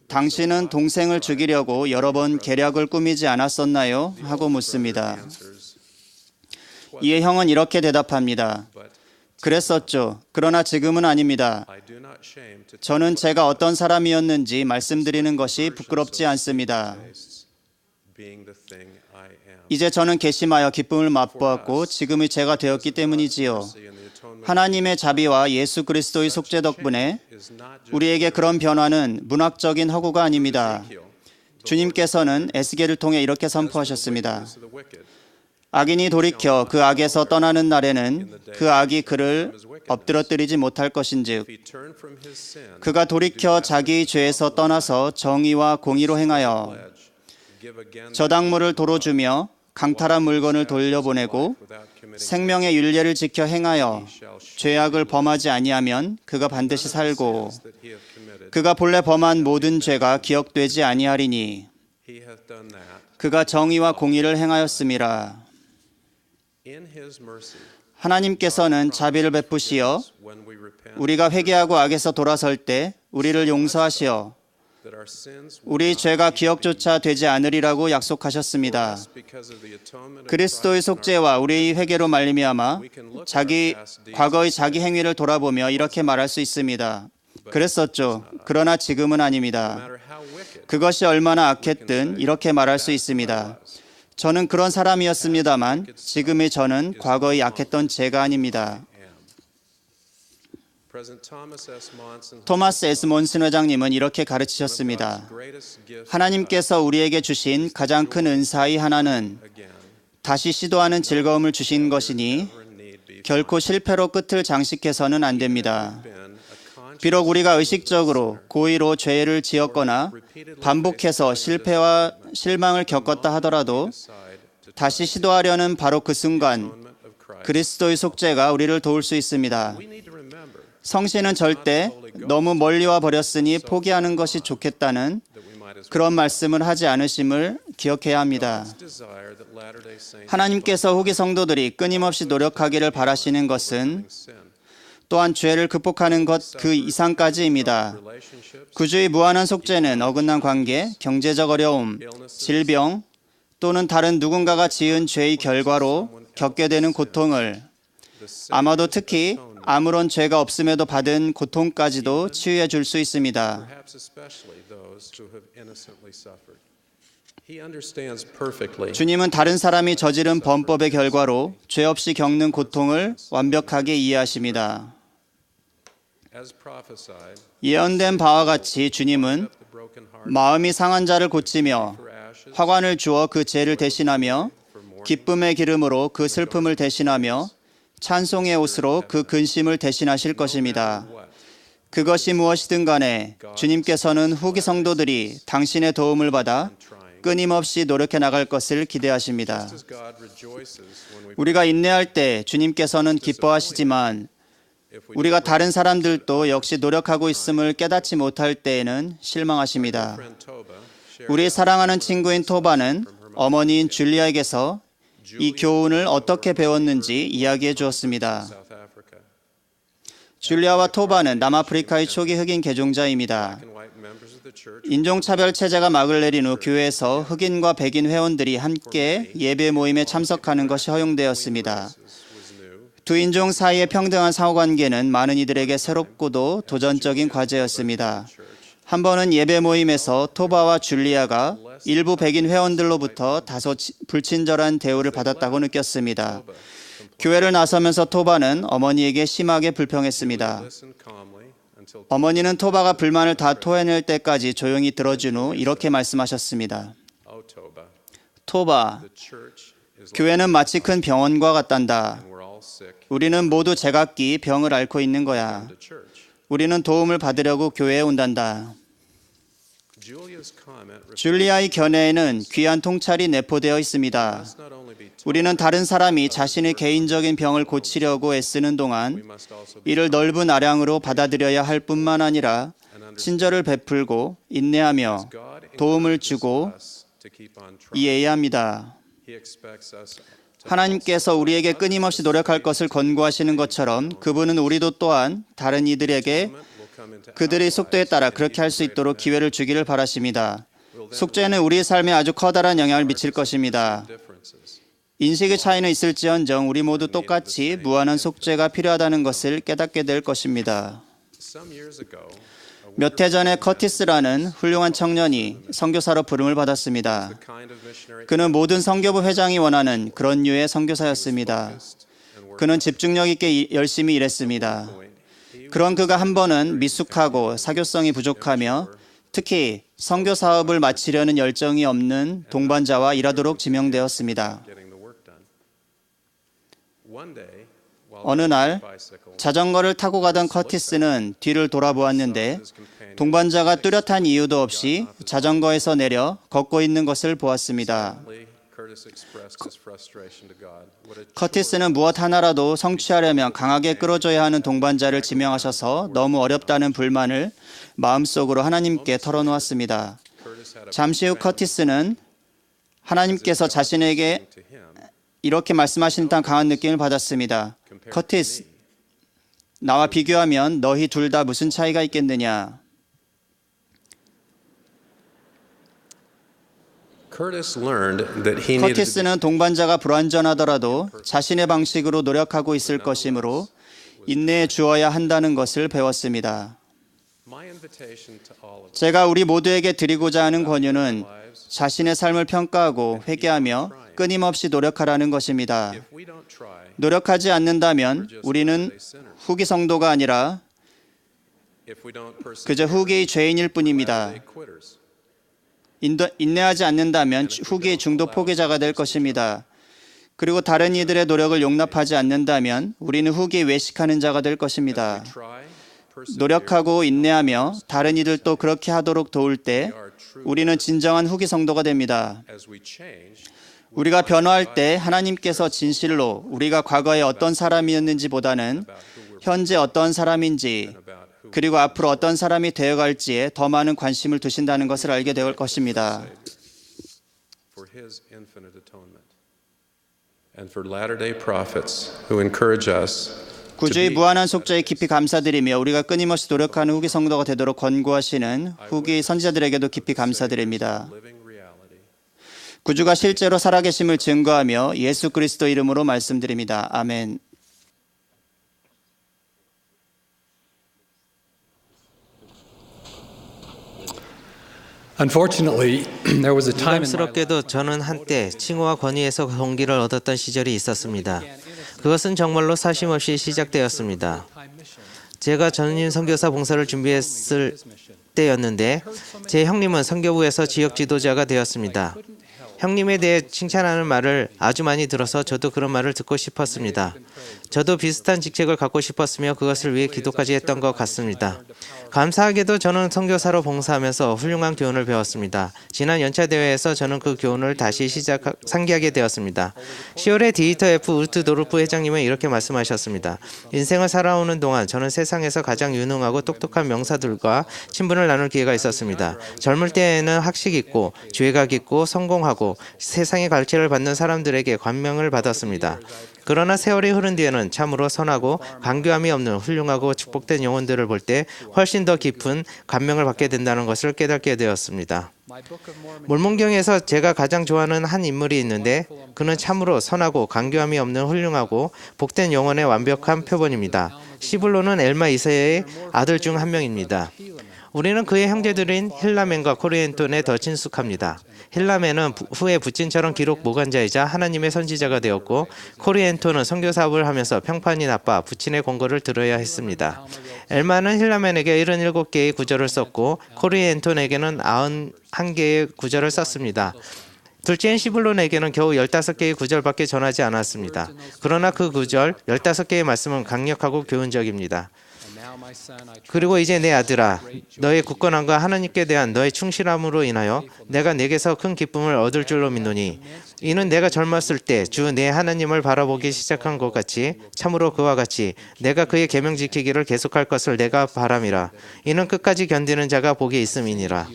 당신은 동생을 죽이려고 여러 번 계략을 꾸미지 않았었나요? 하고 묻습니다. 이에 형은 이렇게 대답합니다. 그랬었죠. 그러나 지금은 아닙니다. 저는 제가 어떤 사람이었는지 말씀드리는 것이 부끄럽지 않습니다. 이제 저는 괘씸하여 기쁨을 맛보았고 지금의 제가 되었기 때문이지요. 하나님의 자비와 예수 그리스도의 속죄 덕분에 우리에게 그런 변화는 문학적인 허구가 아닙니다. 주님께서는 에스겔을 통해 이렇게 선포하셨습니다. 악인이 돌이켜 그 악에서 떠나는 날에는 그 악이 그를 엎드러뜨리지 못할 것인즉 그가 돌이켜 자기의 죄에서 떠나서 정의와 공의로 행하여 저당물을 도로 주며 강탈한 물건을 돌려보내고 생명의 율례를 지켜 행하여 죄악을 범하지 아니하면 그가 반드시 살고 그가 본래 범한 모든 죄가 기억되지 아니하리니 그가 정의와 공의를 행하였음이라. 하나님께서는 자비를 베푸시어 우리가 회개하고 악에서 돌아설 때 우리를 용서하시어 우리 죄가 기억조차 되지 않으리라고 약속하셨습니다. 그리스도의 속죄와 우리의 회개로 말미암아 과거의 자기 행위를 돌아보며 이렇게 말할 수 있습니다. 그랬었죠. 그러나 지금은 아닙니다. 그것이 얼마나 악했든 이렇게 말할 수 있습니다. 저는 그런 사람이었습니다만 지금의 저는 과거에 약했던 제가 아닙니다. 토마스 S. 몬슨 회장님은 이렇게 가르치셨습니다. 하나님께서 우리에게 주신 가장 큰 은사의 하나는 다시 시도하는 즐거움을 주신 것이니 결코 실패로 끝을 장식해서는 안 됩니다. 비록 우리가 의식적으로 고의로 죄를 지었거나 반복해서 실패와 실망을 겪었다 하더라도 다시 시도하려는 바로 그 순간 그리스도의 속죄가 우리를 도울 수 있습니다. 성신은 절대 너무 멀리 와 버렸으니 포기하는 것이 좋겠다는 그런 말씀을 하지 않으심을 기억해야 합니다. 하나님께서 후기 성도들이 끊임없이 노력하기를 바라시는 것은 또한 죄를 극복하는 것 그 이상까지입니다. 구주의 무한한 속죄는 어긋난 관계, 경제적 어려움, 질병 또는 다른 누군가가 지은 죄의 결과로 겪게 되는 고통을 아마도 특히 아무런 죄가 없음에도 받은 고통까지도 치유해 줄 수 있습니다. 주님은 다른 사람이 저지른 범법의 결과로 죄 없이 겪는 고통을 완벽하게 이해하십니다. 예언된 바와 같이 주님은 마음이 상한 자를 고치며 화관을 주어 그 죄를 대신하며 기쁨의 기름으로 그 슬픔을 대신하며 찬송의 옷으로 그 근심을 대신하실 것입니다. 그것이 무엇이든 간에 주님께서는 후기 성도들이 당신의 도움을 받아 끊임없이 노력해 나갈 것을 기대하십니다. 우리가 인내할 때 주님께서는 기뻐하시지만 우리가 다른 사람들도 역시 노력하고 있음을 깨닫지 못할 때에는 실망하십니다. 우리 사랑하는 친구인 토바는 어머니인 줄리아에게서 이 교훈을 어떻게 배웠는지 이야기해 주었습니다. 줄리아와 토바는 남아프리카의 초기 흑인 개종자입니다. 인종차별 체제가 막을 내린 후 교회에서 흑인과 백인 회원들이 함께 예배 모임에 참석하는 것이 허용되었습니다. 두 인종 사이의 평등한 상호관계는 많은 이들에게 새롭고도 도전적인 과제였습니다. 한 번은 예배 모임에서 토바와 줄리아가 일부 백인 회원들로부터 다소 불친절한 대우를 받았다고 느꼈습니다. 교회를 나서면서 토바는 어머니에게 심하게 불평했습니다. 어머니는 토바가 불만을 다 토해낼 때까지 조용히 들어준 후 이렇게 말씀하셨습니다. 토바, 교회는 마치 큰 병원과 같단다. 우리는 모두 제각기 병을 앓고 있는 거야. 우리는 도움을 받으려고 교회에 온단다. 줄리아의 견해에는 귀한 통찰이 내포되어 있습니다. 우리는 다른 사람이 자신의 개인적인 병을 고치려고 애쓰는 동안 이를 넓은 아량으로 받아들여야 할 뿐만 아니라 친절을 베풀고 인내하며 도움을 주고 이해해야 합니다. 하나님께서 우리에게 끊임없이 노력할 것을 권고하시는 것처럼 그분은 우리도 또한 다른 이들에게 그들의 속도에 따라 그렇게 할 수 있도록 기회를 주기를 바라십니다. 속죄는 우리의 삶에 아주 커다란 영향을 미칠 것입니다. 인식의 차이는 있을지언정 우리 모두 똑같이 무한한 속죄가 필요하다는 것을 깨닫게 될 것입니다. 몇 해 전에 커티스라는 훌륭한 청년이 선교사로 부름을 받았습니다. 그는 모든 선교부 회장이 원하는 그런 류의 선교사였습니다. 그는 집중력 있게 열심히 일했습니다. 그런 그가 한 번은 미숙하고 사교성이 부족하며 특히 선교 사업을 마치려는 열정이 없는 동반자와 일하도록 지명되었습니다. 어느 날 자전거를 타고 가던 커티스는 뒤를 돌아보았는데 동반자가 뚜렷한 이유도 없이 자전거에서 내려 걷고 있는 것을 보았습니다. 커티스는 무엇 하나라도 성취하려면 강하게 끌어줘야 하는 동반자를 지명하셔서 너무 어렵다는 불만을 마음속으로 하나님께 털어놓았습니다. 잠시 후 커티스는 하나님께서 자신에게 이렇게 말씀하신 듯한 강한 느낌을 받았습니다. 커티스, 나와 비교하면 너희 둘 다 무슨 차이가 있겠느냐? 커티스는 동반자가 불완전하더라도 자신의 방식으로 노력하고 있을 것이므로 인내해 주어야 한다는 것을 배웠습니다. 제가 우리 모두에게 드리고자 하는 권유는 자신의 삶을 평가하고 회개하며 끊임없이 노력하라는 것입니다. 노력하지 않는다면 우리는 후기 성도가 아니라 그저 후기의 죄인일 뿐입니다. 인내하지 않는다면 후기의 중도 포기자가 될 것입니다. 그리고 다른 이들의 노력을 용납하지 않는다면 우리는 후기에 외식하는 자가 될 것입니다. 노력하고 인내하며 다른 이들도 그렇게 하도록 도울 때 우리는 진정한 후기 성도가 됩니다. 우리가 변화할 때 하나님께서 진실로 우리가 과거에 어떤 사람이었는지보다는 현재 어떤 사람인지 그리고 앞으로 어떤 사람이 되어갈지에 더 많은 관심을 두신다는 것을 알게 될 것입니다. 구주의 무한한 속죄에 깊이 감사드리며 우리가 끊임없이 노력하는 후기 성도가 되도록 권고하시는 후기 선지자들에게도 깊이 감사드립니다. 구주가 실제로 살아계심을 증거하며 예수 그리스도 이름으로 말씀드립니다. 아멘. 부담스럽게도 저는 한때 칭호와 권위에서 동기를 얻었던 시절이 있었습니다. 그것은 정말로 사심없이 시작되었습니다. 제가 전임 선교사 봉사를 준비했을 때였는데 제 형님은 선교부에서 지역 지도자가 되었습니다. 형님에 대해 칭찬하는 말을 아주 많이 들어서 저도 그런 말을 듣고 싶었습니다. 저도 비슷한 직책을 갖고 싶었으며 그것을 위해 기도까지 했던 것 같습니다. 감사하게도 저는 선교사로 봉사하면서 훌륭한 교훈을 배웠습니다. 지난 연차 대회에서 저는 그 교훈을 다시 상기하게 되었습니다. 10월에 디터 F 우트도르프 회장님은 이렇게 말씀하셨습니다. 인생을 살아오는 동안 저는 세상에서 가장 유능하고 똑똑한 명사들과 친분을 나눌 기회가 있었습니다. 젊을 때에는 학식 있고 죄각 있고 성공하고 세상의 가르침을 받는 사람들에게 감명을 받았습니다. 그러나 세월이 흐른 뒤에는 참으로 선하고 간교함이 없는 훌륭하고 축복된 영혼들을 볼 때 훨씬 더 깊은 감명을 받게 된다는 것을 깨닫게 되었습니다. 몰몬경에서 제가 가장 좋아하는 한 인물이 있는데 그는 참으로 선하고 간교함이 없는 훌륭하고 복된 영혼의 완벽한 표본입니다. 시블론은 엘마 2세의 아들 중 한 명입니다. 우리는 그의 형제들인 힐라멘과 코리엔톤에 더 친숙합니다. 힐라멘은 후에 부친처럼 기록 모간자이자 하나님의 선지자가 되었고 코리엔톤은 선교 사업을 하면서 평판이 나빠 부친의 권고를 들어야 했습니다. 엘마는 힐라멘에게 77개의 구절을 썼고 코리엔톤에게는 91개의 구절을 썼습니다. 둘째인 시블론에게는 겨우 15개의 구절밖에 전하지 않았습니다. 그러나 그 구절 15개의 말씀은 강력하고 교훈적입니다. 그리고 이제 내 아들아, 너의 굳건함과 하나님께 대한 너의 충실함으로 인하여 내가 내게서 큰 기쁨을 얻을 줄로 믿노니 이는 내가 젊었을 때 주 내 하나님을 바라보기 시작한 것 같이 참으로 그와 같이 내가 그의 계명 지키기를 계속할 것을 내가 바람이라. 이는 끝까지 견디는 자가 복이 있음이니라.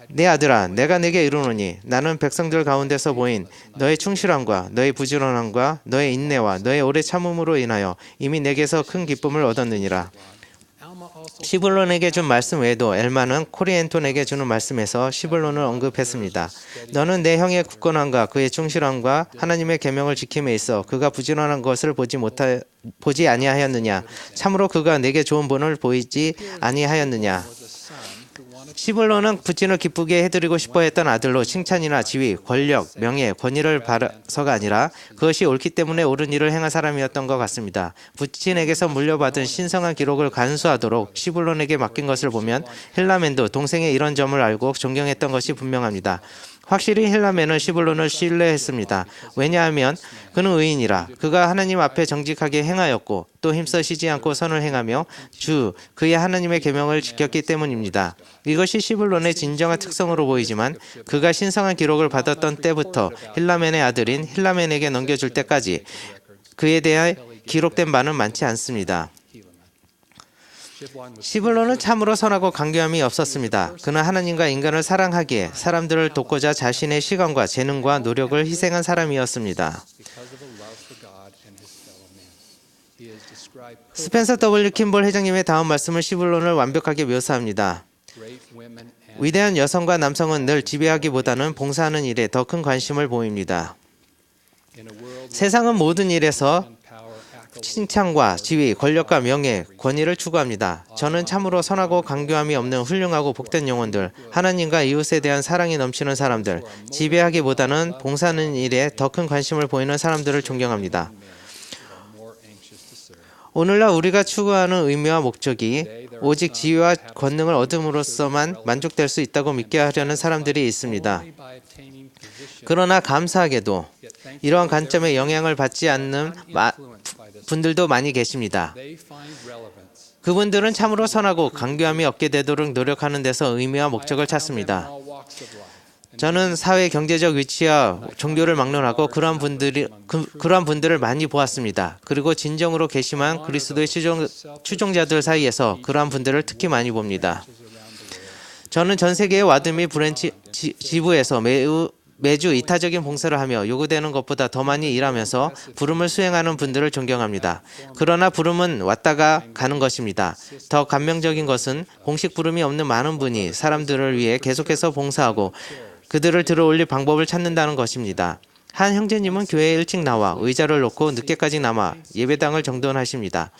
내 아들아, 내가 내게 이르노니 나는 백성들 가운데서 보인 너의 충실함과 너의 부지런함과 너의 인내와 너의 오래 참음으로 인하여 이미 내게서 큰 기쁨을 얻었느니라. 시블론에게 준 말씀 외에도 엘마는 코리엔톤에게 주는 말씀에서 시블론을 언급했습니다. 너는 내 형의 굳건함과 그의 충실함과 하나님의 계명을 지킴에 있어 그가 부지런한 것을 보지 아니하였느냐. 참으로 그가 내게 좋은 본을 보이지 아니하였느냐. 시블론은 부친을 기쁘게 해드리고 싶어 했던 아들로 칭찬이나 지위, 권력, 명예, 권위를 바라서가 아니라 그것이 옳기 때문에 옳은 일을 행한 사람이었던 것 같습니다. 부친에게서 물려받은 신성한 기록을 간수하도록 시블론에게 맡긴 것을 보면 힐라멘도 동생의 이런 점을 알고 존경했던 것이 분명합니다. 확실히 힐라멘은 시블론을 신뢰했습니다. 왜냐하면 그는 의인이라 그가 하나님 앞에 정직하게 행하였고 또 힘써 쉬지 않고 선을 행하며 그의 하나님의 계명을 지켰기 때문입니다. 이것이 시블론의 진정한 특성으로 보이지만 그가 신성한 기록을 받았던 때부터 힐라멘의 아들인 힐라멘에게 넘겨줄 때까지 그에 대해 기록된 바는 많지 않습니다. 시블론은 참으로 선하고 간교함이 없었습니다. 그는 하나님과 인간을 사랑하기에 사람들을 돕고자 자신의 시간과 재능과 노력을 희생한 사람이었습니다. 스펜서 W. 킴볼 회장님의 다음 말씀을 시블론을 완벽하게 묘사합니다. 위대한 여성과 남성은 늘 지배하기보다는 봉사하는 일에 더 큰 관심을 보입니다. 세상은 모든 일에서 칭찬과 지위, 권력과 명예, 권위를 추구합니다. 저는 참으로 선하고 강교함이 없는 훌륭하고 복된 영혼들, 하나님과 이웃에 대한 사랑이 넘치는 사람들, 지배하기보다는 봉사하는 일에 더 큰 관심을 보이는 사람들을 존경합니다. 오늘날 우리가 추구하는 의미와 목적이 오직 지위와 권능을 얻음으로써만 만족될 수 있다고 믿게 하려는 사람들이 있습니다. 그러나 감사하게도 이러한 관점에 영향을 받지 않는 분들도 많이 계십니다. 그분들은 참으로 선하고 강교함이 없게 되도록 노력하는 데서 의미와 목적을 찾습니다. 저는 사회 경제적 위치와 종교를 막론하고 그러한 분들을 많이 보았습니다. 그리고 진정으로 괘씸한 그리스도의 추종자들 사이에서 그러한 분들을 특히 많이 봅니다. 저는 전 세계의 와드 및 브랜치 지부에서 매주 이타적인 봉사를 하며 요구되는 것보다 더 많이 일하면서 부름을 수행하는 분들을 존경합니다. 그러나 부름은 왔다가 가는 것입니다. 더 감명적인 것은 공식 부름이 없는 많은 분이 사람들을 위해 계속해서 봉사하고 그들을 들어올릴 방법을 찾는다는 것입니다. 한 형제님은 교회에 일찍 나와 의자를 놓고 늦게까지 남아 예배당을 정돈하십니다.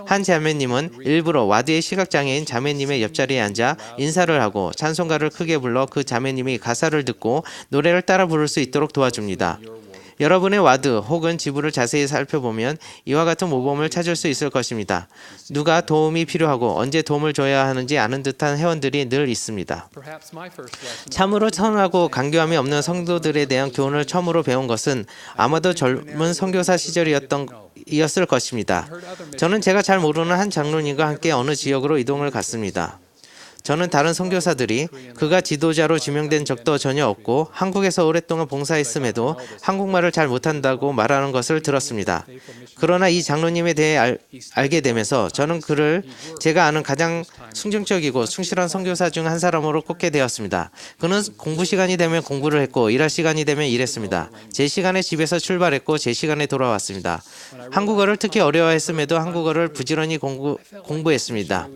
한 자매님은 일부러 와드의 시각장애인 자매님의 옆자리에 앉아 인사를 하고 찬송가를 크게 불러 그 자매님이 가사를 듣고 노래를 따라 부를 수 있도록 도와줍니다. 여러분의 와드 혹은 지부를 자세히 살펴보면 이와 같은 모범을 찾을 수 있을 것입니다. 누가 도움이 필요하고 언제 도움을 줘야 하는지 아는 듯한 회원들이 늘 있습니다. 참으로 선하고 강교함이 없는 성도들에 대한 교훈을 처음으로 배운 것은 아마도 젊은 선교사 시절이었을 것입니다. 저는 제가 잘 모르는 한 장로님과 함께 어느 지역으로 이동을 갔습니다. 저는 다른 선교사들이 그가 지도자로 지명된 적도 전혀 없고 한국에서 오랫동안 봉사했음에도 한국말을 잘 못한다고 말하는 것을 들었습니다. 그러나 이 장로님에 대해 알게 되면서 저는 그를 제가 아는 가장 순종적이고 충실한 선교사 중 한 사람으로 꼽게 되었습니다. 그는 공부 시간이 되면 공부를 했고 일할 시간이 되면 일했습니다. 제 시간에 집에서 출발했고 제 시간에 돌아왔습니다. 한국어를 특히 어려워했음에도 한국어를 부지런히 공부했습니다.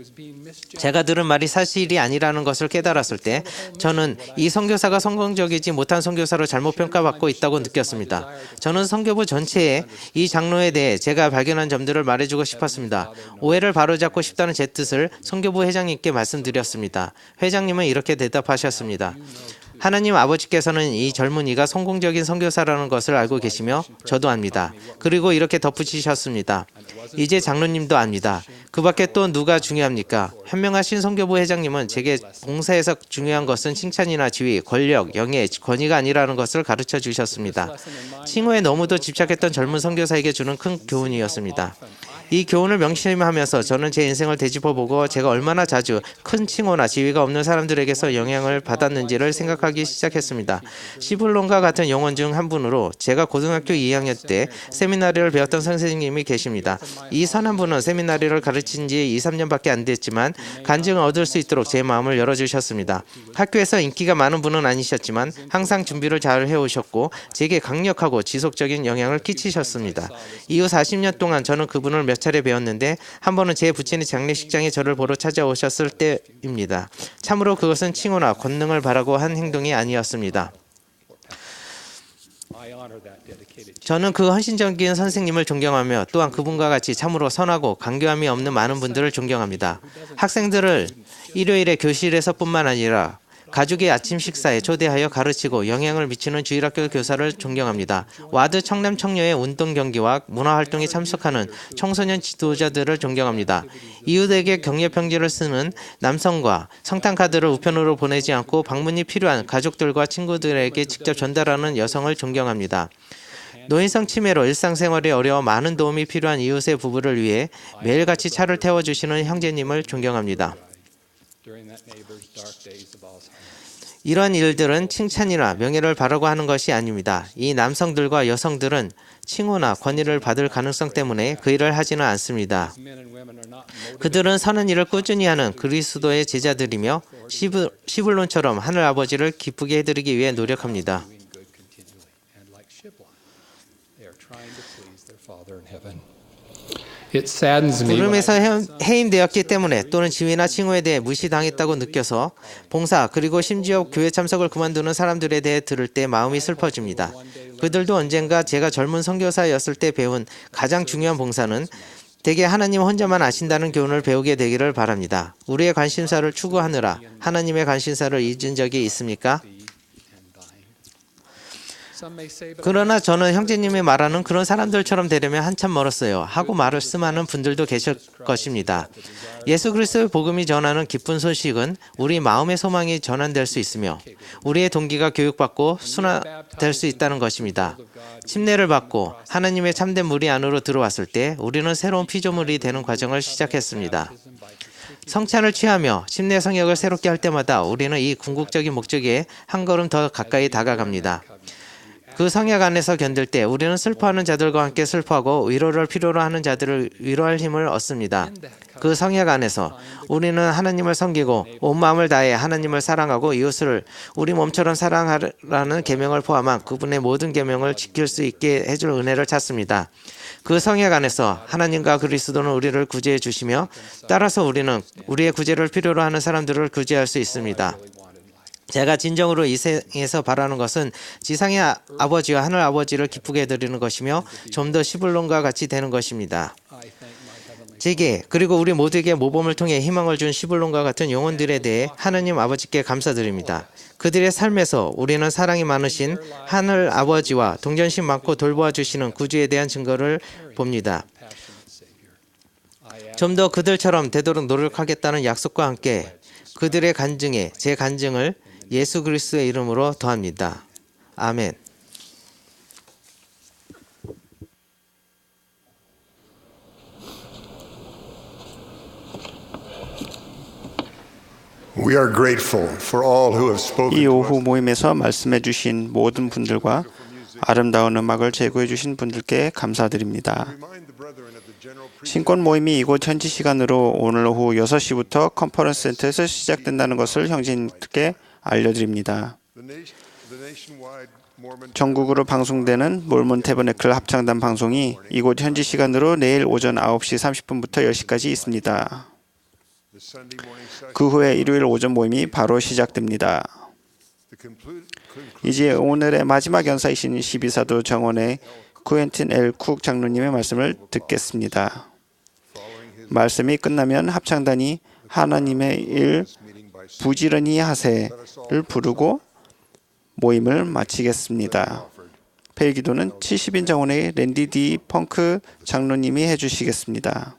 제가 들은 말이 사실이 아니라는 것을 깨달았을 때 저는 이 선교사가 성공적이지 못한 선교사로 잘못 평가받고 있다고 느꼈습니다. 저는 선교부 전체에 이 장로에 대해 제가 발견한 점들을 말해주고 싶었습니다. 오해를 바로잡고 싶다는 제 뜻을 선교부 회장님께 말씀드렸습니다. 회장님은 이렇게 대답하셨습니다. 하나님 아버지께서는 이 젊은이가 성공적인 선교사라는 것을 알고 계시며 저도 압니다. 그리고 이렇게 덧붙이셨습니다. 이제 장로님도 압니다. 그 밖에 또 누가 중요합니까? 현명하신 선교부 회장님은 제게 봉사에서 중요한 것은 칭찬이나 지위, 권력, 영예, 권위가 아니라는 것을 가르쳐 주셨습니다. 칭호에 너무도 집착했던 젊은 선교사에게 주는 큰 교훈이었습니다. 이 교훈을 명심하면서 저는 제 인생을 되짚어보고 제가 얼마나 자주 큰 칭호나 지위가 없는 사람들에게서 영향을 받았는지를 생각하기 시작했습니다. 시블론과 같은 영혼 중 한 분으로 제가 고등학교 2학년 때 세미나리를 배웠던 선생님이 계십니다. 이 선한 분은 세미나리를 가르친 지 2, 3년밖에 안 됐지만 간증을 얻을 수 있도록 제 마음을 열어주셨습니다. 학교에서 인기가 많은 분은 아니셨지만 항상 준비를 잘 해오셨고 제게 강력하고 지속적인 영향을 끼치셨습니다. 이후 40년 동안 저는 그분을 몇 차례 배웠는데 한 번은 제 부친이 장례식장에 저를 보러 찾아오셨을 때입니다. 참으로 그것은 칭호나 권능을 바라고 한 행동이 아니었습니다. 저는 그 헌신적인 선생님을 존경하며 또한 그분과 같이 참으로 선하고 강교함이 없는 많은 분들을 존경합니다. 학생들을 일요일에 교실에서뿐만 아니라 가족의 아침 식사에 초대하여 가르치고 영향을 미치는 주일학교 교사를 존경합니다. 와드 청남 청녀의 운동 경기와 문화활동에 참석하는 청소년 지도자들을 존경합니다. 이웃에게 격려 편지를 쓰는 남성과 성탄카드를 우편으로 보내지 않고 방문이 필요한 가족들과 친구들에게 직접 전달하는 여성을 존경합니다. 노인성 치매로 일상생활이 어려워 많은 도움이 필요한 이웃의 부부를 위해 매일같이 차를 태워주시는 형제님을 존경합니다. 이런 일들은 칭찬이나 명예를 바라고 하는 것이 아닙니다. 이 남성들과 여성들은 칭호나 권위를 받을 가능성 때문에 그 일을 하지는 않습니다. 그들은 선한 일을 꾸준히 하는 그리스도의 제자들이며 시블론처럼 하늘 아버지를 기쁘게 해드리기 위해 노력합니다. 부름에서 해임되었기 때문에 또는 지위나 칭호에 대해 무시당했다고 느껴서 봉사 그리고 심지어 교회 참석을 그만두는 사람들에 대해 들을 때 마음이 슬퍼집니다. 그들도 언젠가 제가 젊은 선교사였을 때 배운 가장 중요한 봉사는 대개 하나님 혼자만 아신다는 교훈을 배우게 되기를 바랍니다. 우리의 관심사를 추구하느라 하나님의 관심사를 잊은 적이 있습니까? 그러나 저는 형제님이 말하는 그런 사람들처럼 되려면 한참 멀었어요 하고 말씀하는 분들도 계실 것입니다. 예수 그리스도의 복음이 전하는 기쁜 소식은 우리 마음의 소망이 전환될 수 있으며 우리의 동기가 교육받고 순화될 수 있다는 것입니다. 침례를 받고 하나님의 참된 무리 안으로 들어왔을 때 우리는 새로운 피조물이 되는 과정을 시작했습니다. 성찬을 취하며 침례 성역을 새롭게 할 때마다 우리는 이 궁극적인 목적에 한 걸음 더 가까이 다가갑니다. 그 성약 안에서 견딜 때 우리는 슬퍼하는 자들과 함께 슬퍼하고 위로를 필요로 하는 자들을 위로할 힘을 얻습니다. 그 성약 안에서 우리는 하나님을 섬기고 온 마음을 다해 하나님을 사랑하고 이웃을 우리 몸처럼 사랑하라는 계명을 포함한 그분의 모든 계명을 지킬 수 있게 해줄 은혜를 찾습니다. 그 성약 안에서 하나님과 그리스도는 우리를 구제해 주시며 따라서 우리는 우리의 구제를 필요로 하는 사람들을 구제할 수 있습니다. 제가 진정으로 이 세상에서 바라는 것은 지상의 아버지와 하늘 아버지를 기쁘게 해드리는 것이며 좀 더 시블론과 같이 되는 것입니다. 제게 그리고 우리 모두에게 모범을 통해 희망을 준 시블론과 같은 영혼들에 대해 하나님 아버지께 감사드립니다. 그들의 삶에서 우리는 사랑이 많으신 하늘 아버지와 동정심 많고 돌보아 주시는 구주에 대한 증거를 봅니다. 좀 더 그들처럼 되도록 노력하겠다는 약속과 함께 그들의 간증에 제 간증을 예수 그리스도의 이름으로 더합니다. 아멘. We are grateful for all who have spoken 이 to 오후 us. 모임에서 말씀해 주신 모든 분들과 아름다운 음악을 제공해 주신 분들께 감사드립니다. 신권 모임이 이곳 현지 시간으로 오늘 오후 6시부터 컨퍼런스 센터에서 시작된다는 것을 형제님들께 알려드립니다. 전국으로 방송되는 몰몬 태버네클 합창단 방송이 이곳 현지 시간으로 내일 오전 9시 30분부터 10시까지 있습니다. 그 후에 일요일 오전 모임이 바로 시작됩니다. 이제 오늘의 마지막 연사이신 12사도 정원의 쿠엔틴 L. 쿡 장로님의 말씀을 듣겠습니다. 말씀이 끝나면 합창단이 하나님의 일 부지런히 하세를 부르고 모임을 마치겠습니다. 폐기도는 70인 정원의 랜디 D. 펑크 장로님이 해주시겠습니다.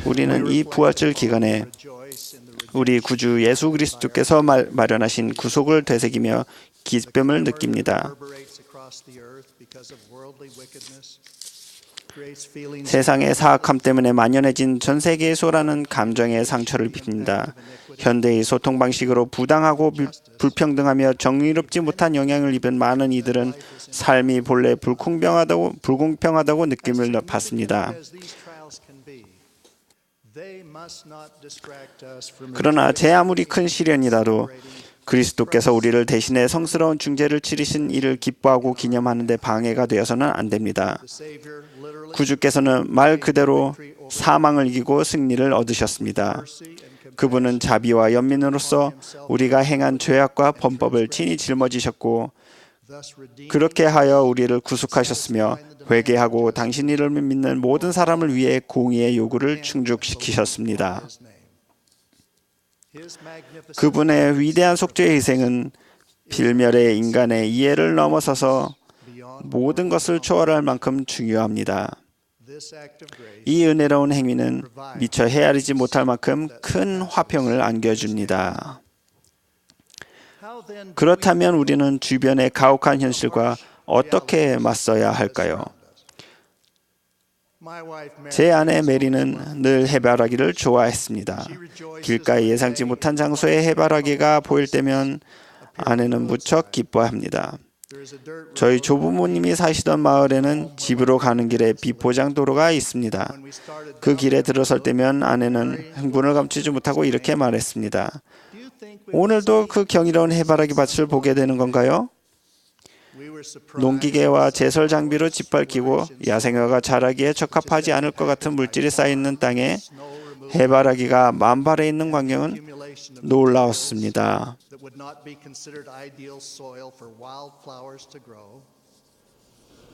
우리는 이 부활절 기간에 우리 구주 예수 그리스도께서 마련하신 구속을 되새기며 기쁨을 느낍니다. 세상의 사악함 때문에 만연해진 전 세계에 쏘라는 감정의 상처를 빕니다. 현대의 소통 방식으로 부당하고 불평등하며 정의롭지 못한 영향을 입은 많은 이들은 삶이 본래 불공평하다고 느낌을 받습니다. 그러나 제 아무리 큰 시련이라도 그리스도께서 우리를 대신해 성스러운 중재를 치르신 이를 기뻐하고 기념하는 데 방해가 되어서는 안 됩니다. 구주께서는 말 그대로 사망을 이기고 승리를 얻으셨습니다. 그분은 자비와 연민으로서 우리가 행한 죄악과 범법을 친히 짊어지셨고 그렇게 하여 우리를 구속하셨으며 회개하고 당신 이름을 믿는 모든 사람을 위해 공의의 요구를 충족시키셨습니다. 그분의 위대한 속죄의 희생은 필멸의 인간의 이해를 넘어서서 모든 것을 초월할 만큼 중요합니다. 이 은혜로운 행위는 미처 헤아리지 못할 만큼 큰 화평을 안겨줍니다. 그렇다면 우리는 주변의 가혹한 현실과 어떻게 맞서야 할까요? 제 아내 메리는 늘 해바라기를 좋아했습니다. 길가에 예상치 못한 장소에 해바라기가 보일 때면 아내는 무척 기뻐합니다. 저희 조부모님이 사시던 마을에는 집으로 가는 길에 비포장 도로가 있습니다. 그 길에 들어설 때면 아내는 흥분을 감추지 못하고 이렇게 말했습니다. 오늘도 그 경이로운 해바라기 밭을 보게 되는 건가요? 농기계와 제설 장비로 짓밟히고 야생화가 자라기에 적합하지 않을 것 같은 물질이 쌓여있는 땅에 해바라기가 만발해 있는 광경은 놀라웠습니다.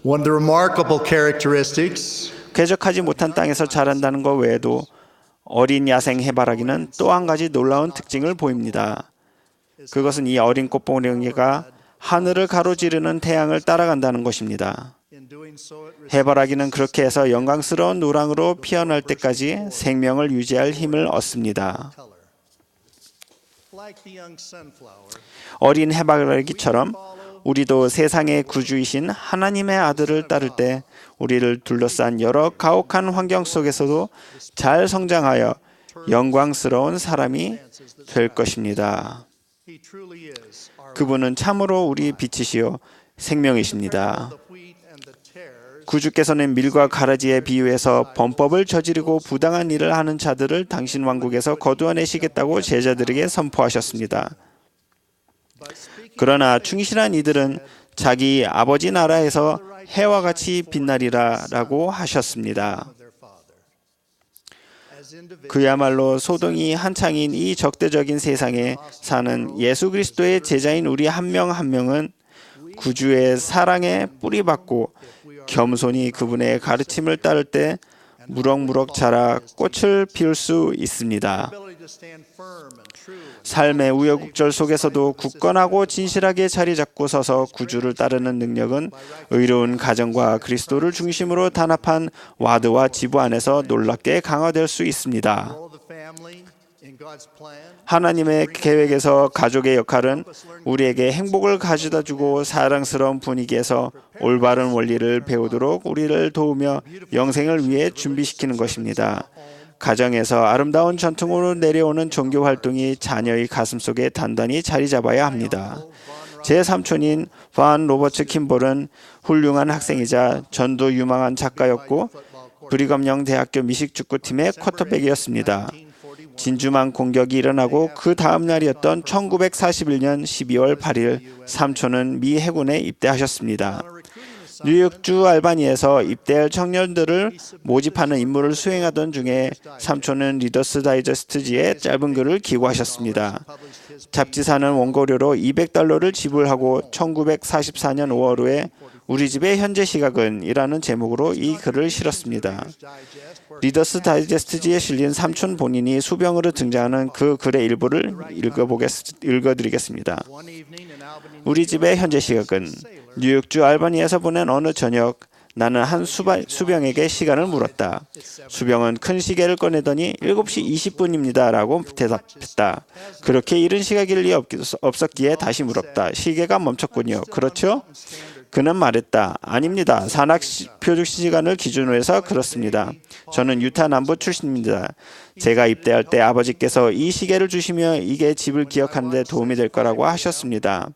One of the remarkable characteristics 쾌적하지 못한 땅에서 자란다는 것 외에도 어린 야생 해바라기는 또 한 가지 놀라운 특징을 보입니다. 그것은 이 어린 꽃봉오리가 하늘을 가로지르는 태양을 따라간다는 것입니다. 해바라기는 그렇게 해서 영광스러운 노랑으로 피어날 때까지 생명을 유지할 힘을 얻습니다. 어린 해바라기처럼 우리도 세상의 구주이신 하나님의 아들을 따를 때 우리를 둘러싼 여러 가혹한 환경 속에서도 잘 성장하여 영광스러운 사람이 될 것입니다. 그분은 참으로 우리 빛이시요 생명이십니다. 구주께서는 밀과 가라지에 비유해서 범법을 저지르고 부당한 일을 하는 자들을 당신 왕국에서 거두어내시겠다고 제자들에게 선포하셨습니다. 그러나 충실한 이들은 자기 아버지 나라에서 해와 같이 빛나리라 라고 하셨습니다. 그야말로 소동이 한창인 이 적대적인 세상에 사는 예수 그리스도의 제자인 우리 한 명 한 명은 구주의 사랑에 뿌리박고 겸손히 그분의 가르침을 따를 때 무럭무럭 자라 꽃을 피울 수 있습니다. 삶의 우여곡절 속에서도 굳건하고 진실하게 자리 잡고 서서 구주를 따르는 능력은 의로운 가정과 그리스도를 중심으로 단합한 와드와 지부 안에서 놀랍게 강화될 수 있습니다. 하나님의 계획에서 가족의 역할은 우리에게 행복을 가져다주고 사랑스러운 분위기에서 올바른 원리를 배우도록 우리를 도우며 영생을 위해 준비시키는 것입니다. 가정에서 아름다운 전통으로 내려오는 종교 활동이 자녀의 가슴속에 단단히 자리 잡아야 합니다. 제 삼촌인 반 로버츠 킴볼은 훌륭한 학생이자 전도 유망한 작가였고 브리검영 대학교 미식축구팀의 쿼터백이었습니다. 진주만 공격이 일어나고 그 다음 날이었던 1941년 12월 8일 삼촌은 미 해군에 입대하셨습니다. 뉴욕주 알바니에서 입대할 청년들을 모집하는 임무를 수행하던 중에 삼촌은 리더스 다이저스트지에 짧은 글을 기고하셨습니다. 잡지사는 원고료로 $200를 지불하고 1944년 5월호에 우리 집의 현재 시각은 이라는 제목으로 이 글을 실었습니다. 리더스 다이제스트지에 실린 삼촌 본인이 수병으로 등장하는 그 글의 일부를 읽어드리겠습니다. 우리 집의 현재 시각은 뉴욕주 알바니에서 보낸 어느 저녁 나는 한 수병에게 시간을 물었다. 수병은 큰 시계를 꺼내더니 7시 20분입니다 라고 대답했다. 그렇게 이른 시각일 리 없었기에 다시 물었다. 시계가 멈췄군요. 그렇죠? 그는 말했다. 아닙니다. 산악 표적 시간을 기준으로 해서 그렇습니다. 저는 유타 남부 출신입니다. 제가 입대할 때 아버지께서 이 시계를 주시며 이게 집을 기억하는 데 도움이 될 거라고 하셨습니다.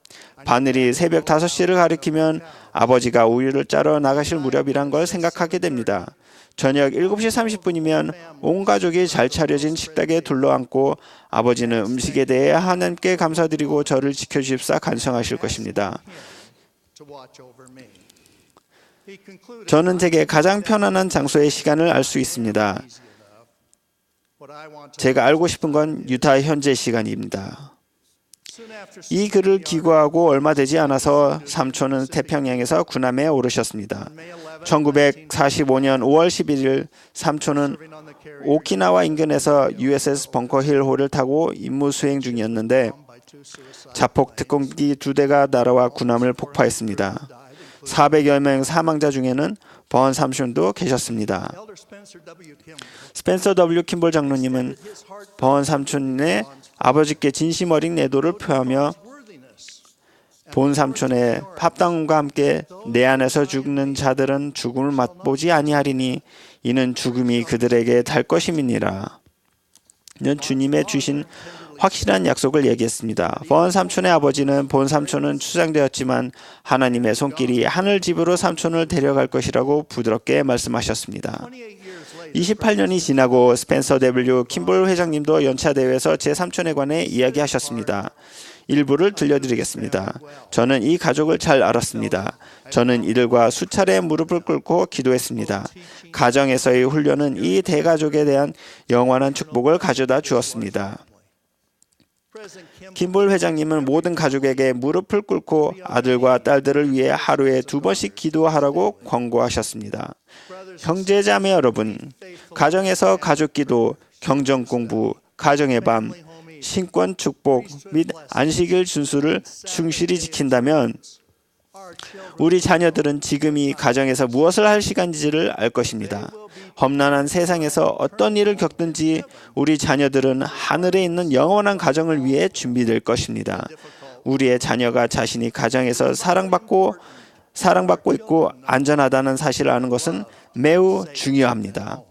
바늘이 새벽 5시를 가리키면 아버지가 우유를 짜러 나가실 무렵이란 걸 생각하게 됩니다. 저녁 7시 30분이면 온 가족이 잘 차려진 식탁에 둘러앉고 아버지는 음식에 대해 하나님께 감사드리고 저를 지켜주십사 간청하실 것입니다. 저는 제게 가장 편안한 장소의 시간을 알 수 있습니다. 제가 알고 싶은 건 유타 현재 시간입니다. 이 글을 기고하고 얼마 되지 않아서 삼촌은 태평양에서 군함에 오르셨습니다. 1945년 5월 11일 삼촌은 오키나와 인근에서 USS 벙커힐호를 타고 임무 수행 중이었는데 자폭 특공기 2대가 날아와 군함을 폭파했습니다. 400여 명 사망자 중에는 번 삼촌도 계셨습니다. 스펜서 W. 킴볼 장로님은 번 삼촌의 아버지께 진심 어린 애도를 표하며 본 삼촌의 합당과 함께 내 안에서 죽는 자들은 죽음을 맛보지 아니하리니 이는 죽음이 그들에게 달 것임이니라. 이는 주님의 주신 확실한 약속을 얘기했습니다. 본 삼촌의 아버지는 본 삼촌은 추상되었지만 하나님의 손길이 하늘 집으로 삼촌을 데려갈 것이라고 부드럽게 말씀하셨습니다. 28년이 지나고 스펜서 W. 킴볼 회장님도 연차 대회에서 제 삼촌에 관해 이야기하셨습니다. 일부를 들려드리겠습니다. 저는 이 가족을 잘 알았습니다. 저는 이들과 수차례 무릎을 꿇고 기도했습니다. 가정에서의 훈련은 이 대가족에 대한 영원한 축복을 가져다 주었습니다. 김볼 회장님은 모든 가족에게 무릎을 꿇고 아들과 딸들을 위해 하루에 2번씩 기도하라고 권고하셨습니다. 형제자매 여러분, 가정에서 가족기도, 경전 공부, 가정의 밤, 신권 축복 및 안식일 준수를 충실히 지킨다면 우리 자녀들은 지금이 가정에서 무엇을 할 시간인지를 알 것입니다. 험난한 세상에서 어떤 일을 겪든지 우리 자녀들은 하늘에 있는 영원한 가정을 위해 준비될 것입니다. 우리의 자녀가 자신이 가정에서 사랑받고 있고 안전하다는 사실을 아는 것은 매우 중요합니다.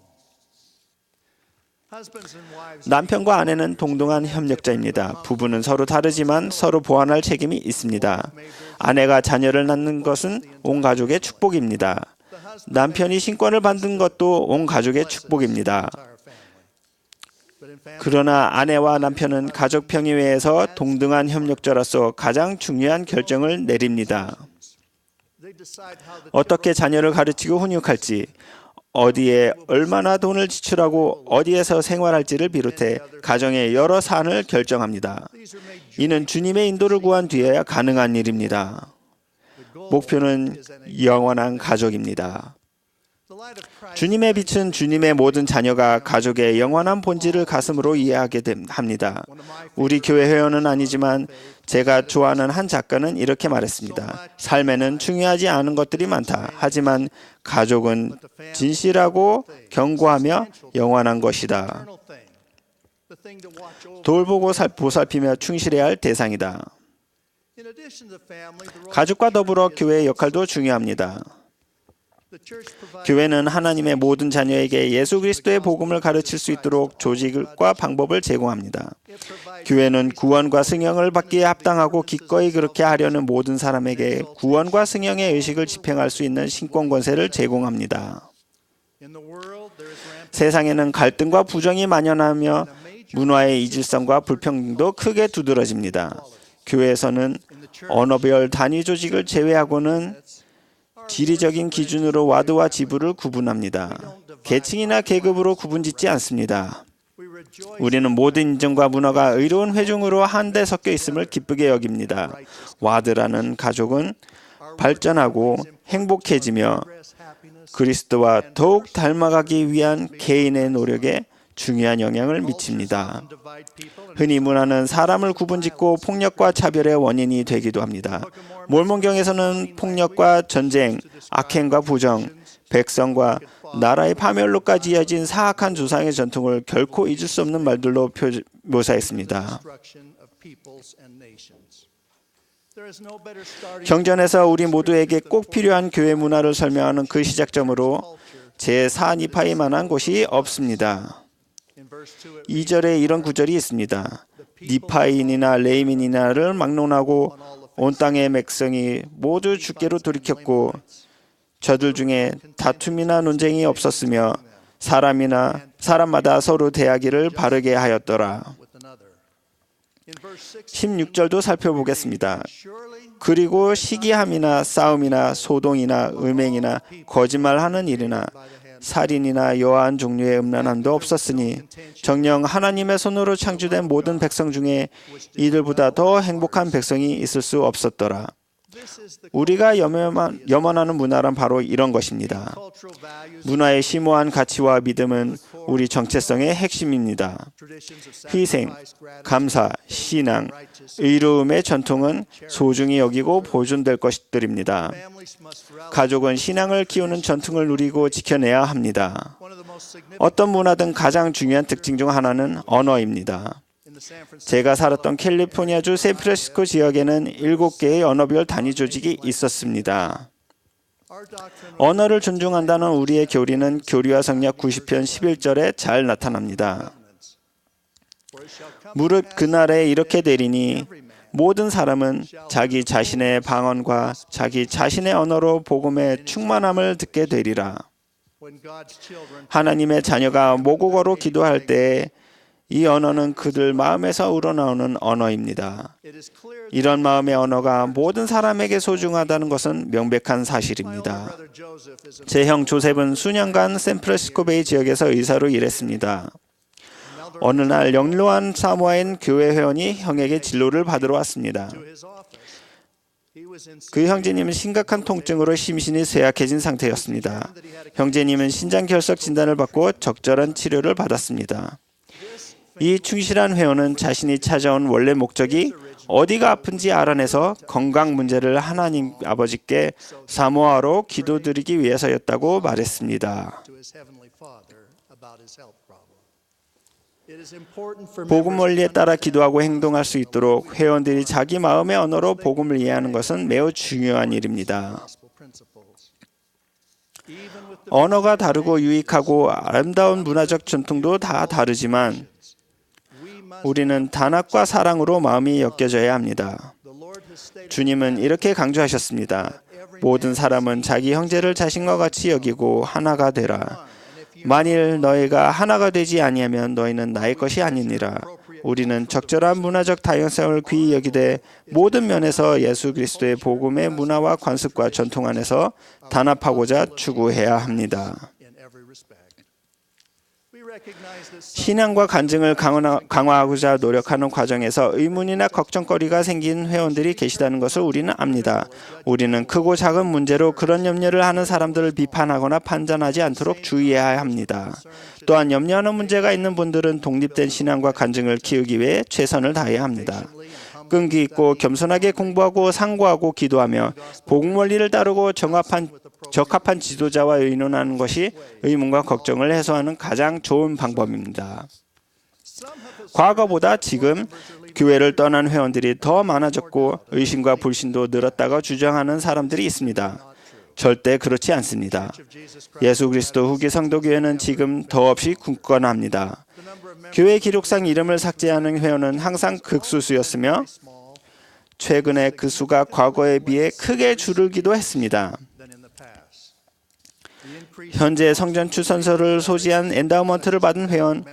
남편과 아내는 동등한 협력자입니다. 부부는 서로 다르지만 서로 보완할 책임이 있습니다. 아내가 자녀를 낳는 것은 온 가족의 축복입니다. 남편이 신권을 받는 것도 온 가족의 축복입니다. 그러나 아내와 남편은 가족 평의회에서 동등한 협력자로서 가장 중요한 결정을 내립니다. 어떻게 자녀를 가르치고 훈육할지, 어디에 얼마나 돈을 지출하고 어디에서 생활할지를 비롯해 가정의 여러 사안을 결정합니다. 이는 주님의 인도를 구한 뒤에야 가능한 일입니다. 목표는 영원한 가족입니다. 주님의 빛은 주님의 모든 자녀가 가족의 영원한 본질을 가슴으로 이해하게 합니다. 우리 교회 회원은 아니지만 제가 좋아하는 한 작가는 이렇게 말했습니다. 삶에는 중요하지 않은 것들이 많다. 하지만 가족은 진실하고 견고하며 영원한 것이다. 돌보고 보살피며 충실해야 할 대상이다. 가족과 더불어 교회의 역할도 중요합니다. 교회는 하나님의 모든 자녀에게 예수 그리스도의 복음을 가르칠 수 있도록 조직과 방법을 제공합니다. 교회는 구원과 승영을 받기에 합당하고 기꺼이 그렇게 하려는 모든 사람에게 구원과 승영의 의식을 집행할 수 있는 신권 권세를 제공합니다. 세상에는 갈등과 부정이 만연하며 문화의 이질성과 불평등도 크게 두드러집니다. 교회에서는 언어별 단위 조직을 제외하고는 지리적인 기준으로 와드와 지부를 구분합니다. 계층이나 계급으로 구분짓지 않습니다. 우리는 모든 인종과 문화가 의로운 회중으로 한데 섞여 있음을 기쁘게 여깁니다. 와드라는 가족은 발전하고 행복해지며 그리스도와 더욱 닮아가기 위한 개인의 노력에 중요한 영향을 미칩니다. 흔히 문화는 사람을 구분짓고 폭력과 차별의 원인이 되기도 합니다. 몰몬경에서는 폭력과 전쟁, 악행과 부정, 백성과 나라의 파멸로까지 이어진 사악한 조상의 전통을 결코 잊을 수 없는 말들로 묘사했습니다. 경전에서 우리 모두에게 꼭 필요한 교회 문화를 설명하는 그 시작점으로 제4니파이만한 곳이 없습니다. 2절에 이런 구절이 있습니다. 니파인이나 레이민이나를 막론하고 온 땅의 백성이 모두 주께로 돌이켰고 저들 중에 다툼이나 논쟁이 없었으며 사람마다 서로 대하기를 바르게 하였더라. 16절도 살펴보겠습니다. 그리고 시기함이나 싸움이나 소동이나 음행이나 거짓말하는 일이나 살인이나 여호와한 종류의 음란함도 없었으니 정녕 하나님의 손으로 창조된 모든 백성 중에 이들보다 더 행복한 백성이 있을 수 없었더라. 우리가 염원하는 문화란 바로 이런 것입니다. 문화의 심오한 가치와 믿음은 우리 정체성의 핵심입니다. 희생, 감사, 신앙, 의로움의 전통은 소중히 여기고 보존될 것들입니다. 가족은 신앙을 키우는 전통을 누리고 지켜내야 합니다. 어떤 문화든 가장 중요한 특징 중 하나는 언어입니다. 제가 살았던 캘리포니아주 샌프란시스코 지역에는 7개의 언어별 단위 조직이 있었습니다. 언어를 존중한다는 우리의 교리는 교리와 성약 90편 11절에 잘 나타납니다. 무릇 그날에 이렇게 되리니 모든 사람은 자기 자신의 방언과 자기 자신의 언어로 복음의 충만함을 듣게 되리라. 하나님의 자녀가 모국어로 기도할 때 이 언어는 그들 마음에서 우러나오는 언어입니다. 이런 마음의 언어가 모든 사람에게 소중하다는 것은 명백한 사실입니다. 제 형 조셉은 수년간 샌프란시스코 베이 지역에서 의사로 일했습니다. 어느 날 영로한 사모아인 교회 회원이 형에게 진료를 받으러 왔습니다. 그 형제님은 심각한 통증으로 심신이 쇠약해진 상태였습니다. 형제님은 신장 결석 진단을 받고 적절한 치료를 받았습니다. 이 충실한 회원은 자신이 찾아온 원래 목적이 어디가 아픈지 알아내서 건강 문제를 하나님 아버지께 사모아로 기도드리기 위해서였다고 말했습니다. 복음 원리에 따라 기도하고 행동할 수 있도록 회원들이 자기 마음의 언어로 복음을 이해하는 것은 매우 중요한 일입니다. 언어가 다르고 유익하고 아름다운 문화적 전통도 다 다르지만 우리는 단합과 사랑으로 마음이 엮여져야 합니다. 주님은 이렇게 강조하셨습니다. 모든 사람은 자기 형제를 자신과 같이 여기고 하나가 되라. 만일 너희가 하나가 되지 아니하면 너희는 나의 것이 아니니라. 우리는 적절한 문화적 다양성을 귀히 여기되 모든 면에서 예수 그리스도의 복음의 문화와 관습과 전통 안에서 단합하고자 추구해야 합니다. 신앙과 간증을 강화하고자 노력하는 과정에서 의문이나 걱정거리가 생긴 회원들이 계시다는 것을 우리는 압니다. 우리는 크고 작은 문제로 그런 염려를 하는 사람들을 비판하거나 판단하지 않도록 주의해야 합니다. 또한 염려하는 문제가 있는 분들은 독립된 신앙과 간증을 키우기 위해 최선을 다해야 합니다. 끈기 있고 겸손하게 공부하고 상고하고 기도하며 복음 원리를 따르고 적합한 지도자와 의논하는 것이 의문과 걱정을 해소하는 가장 좋은 방법입니다. 과거보다 지금 교회를 떠난 회원들이 더 많아졌고 의심과 불신도 늘었다고 주장하는 사람들이 있습니다. 절대 그렇지 않습니다. 예수 그리스도 후기 성도교회는 지금 더없이 굳건합니다. 교회 기록상 이름을 삭제하는 회원은 항상 극소수였으며 최근에 그 수가 과거에 비해 크게 줄기도 했습니다. 현재 성전 추선서를 소지한 엔다우먼트를 받은 회원,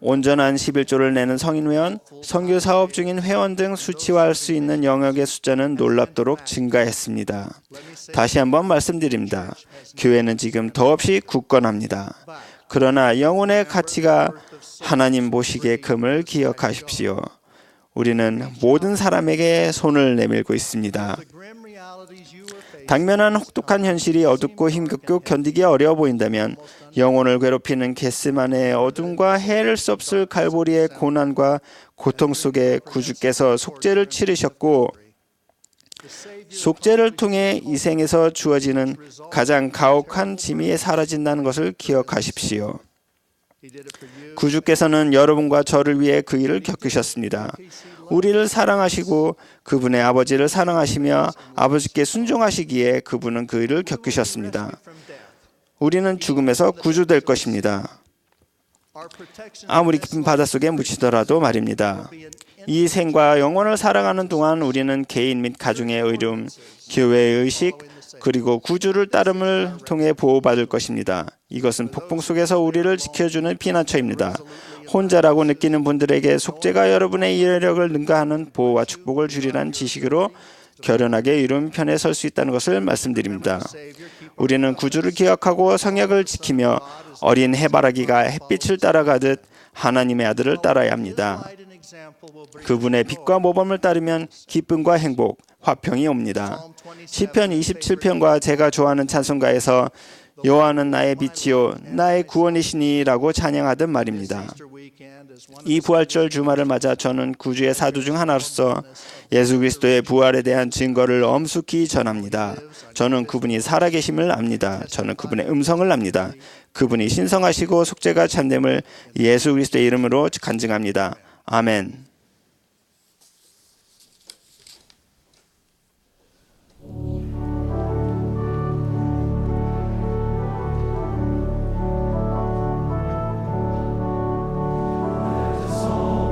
온전한 11조를 내는 성인 회원, 선교 사업 중인 회원 등 수치화할 수 있는 영역의 숫자는 놀랍도록 증가했습니다. 다시 한번 말씀드립니다. 교회는 지금 더없이 굳건합니다. 그러나 영혼의 가치가 하나님 보시기에 금을 기억하십시오. 우리는 모든 사람에게 손을 내밀고 있습니다. 당면한 혹독한 현실이 어둡고 힘겹고 견디기 어려워 보인다면 영혼을 괴롭히는 겟세마네의 어둠과 헤아릴 수 없을 갈보리의 고난과 고통 속에 구주께서 속죄를 치르셨고 속죄를 통해 이 생에서 주어지는 가장 가혹한 짐이 사라진다는 것을 기억하십시오. 구주께서는 여러분과 저를 위해 그 일을 겪으셨습니다. 우리를 사랑하시고 그분의 아버지를 사랑하시며 아버지께 순종하시기에 그분은 그 일을 겪으셨습니다. 우리는 죽음에서 구주될 것입니다. 아무리 깊은 바닷속에 묻히더라도 말입니다. 이 생과 영혼을 살아가는 동안 우리는 개인 및 가정의 의름, 교회의 의식, 그리고 구주를 따름을 통해 보호받을 것입니다. 이것은 폭풍 속에서 우리를 지켜주는 피난처입니다. 혼자라고 느끼는 분들에게 속죄가 여러분의 이해력을 능가하는 보호와 축복을 주리라는 지식으로 결연하게 이룬 편에 설 수 있다는 것을 말씀드립니다. 우리는 구주를 기억하고 성약을 지키며 어린 해바라기가 햇빛을 따라가듯 하나님의 아들을 따라야 합니다. 그분의 빛과 모범을 따르면 기쁨과 행복, 화평이 옵니다. 시편 27편과 제가 좋아하는 찬송가에서 여호와는 나의 빛이요 나의 구원이시니 라고 찬양하던 말입니다. 이 부활절 주말을 맞아 저는 구주의 사도 중 하나로서 예수 그리스도의 부활에 대한 증거를 엄숙히 전합니다. 저는 그분이 살아계심을 압니다. 저는 그분의 음성을 압니다. 그분이 신성하시고 속죄가 참됨을 예수 그리스도의 이름으로 간증합니다. 아멘. Song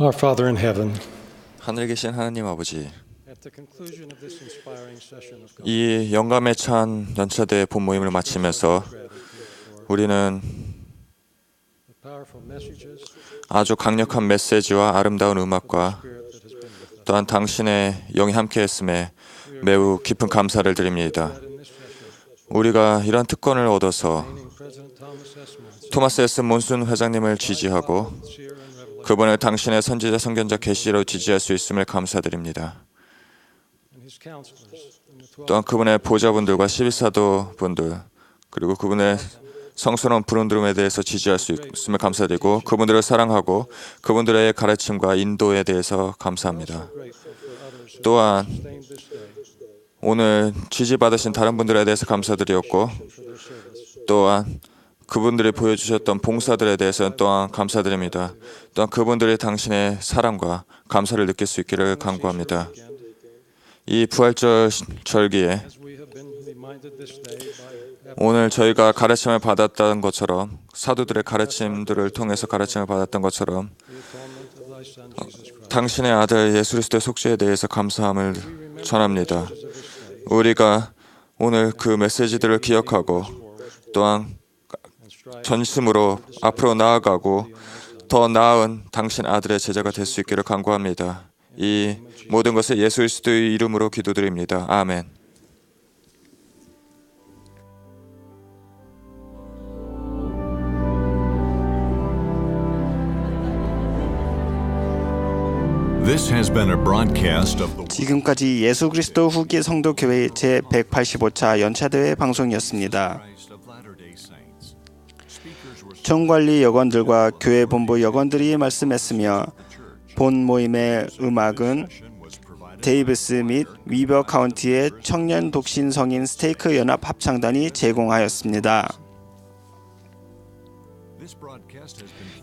Our Father in heaven, 하늘에 계신 하나님 아버지, at the conclusion of this inspiring session of 이 영감에 찬 연차대 본모임을 마치면서 우리는 powerful messages, 아주 강력한 메시지와 아름다운 음악과 또한 당신의 영이 함께했음에 매우 깊은 감사를 드립니다. 우리가 이런 특권을 얻어서 토마스 S. 몬슨 회장님을 지지하고 그분을 당신의 선지자 선견자 계시로 지지할 수 있음을 감사드립니다. 또한 그분의 보좌분들과 12사도 분들 그리고 그분의 성스러운 부름들에 대해서 지지할 수 있음을 감사드리고 그분들을 사랑하고 그분들의 가르침과 인도에 대해서 감사합니다. 또한 오늘 지지받으신 다른 분들에 대해서 감사드렸고 또한 그분들이 보여주셨던 봉사들에 대해서는 또한 감사드립니다. 또한 그분들이 당신의 사랑과 감사를 느낄 수 있기를 간구합니다. 이 부활절 절기에 오늘 저희가 가르침을 받았다는 것처럼 사도들의 가르침들을 통해서 가르침을 받았던 것처럼 당신의 아들 예수 그리스도의 속죄에 대해서 감사함을 전합니다. 우리가 오늘 그 메시지들을 기억하고 또한 전심으로 앞으로 나아가고 더 나은 당신 아들의 제자가 될 수 있기를 간구합니다. 이 모든 것을 예수 그리스도의 이름으로 기도드립니다. 아멘. This has been a broadcast of the 지금까지 예수 그리스도 후기 성도 교회 제 185차 연차대회 방송이었습니다. 총관리 여건들과 교회 본부 여건들이 말씀했으며 본 모임의 음악은 데이비스 및 위버 카운티의 청년 독신 성인 스테이크 연합 합창단이 제공하였습니다.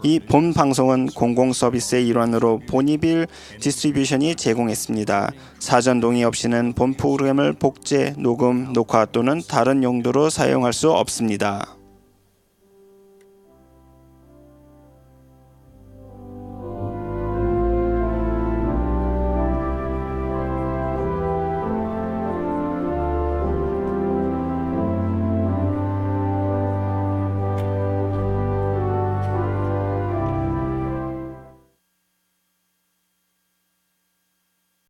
이 본 방송은 공공 서비스의 일환으로 보니빌 디스트리뷰션이 제공했습니다. 사전 동의 없이는 본 프로그램을 복제, 녹음, 녹화 또는 다른 용도로 사용할 수 없습니다.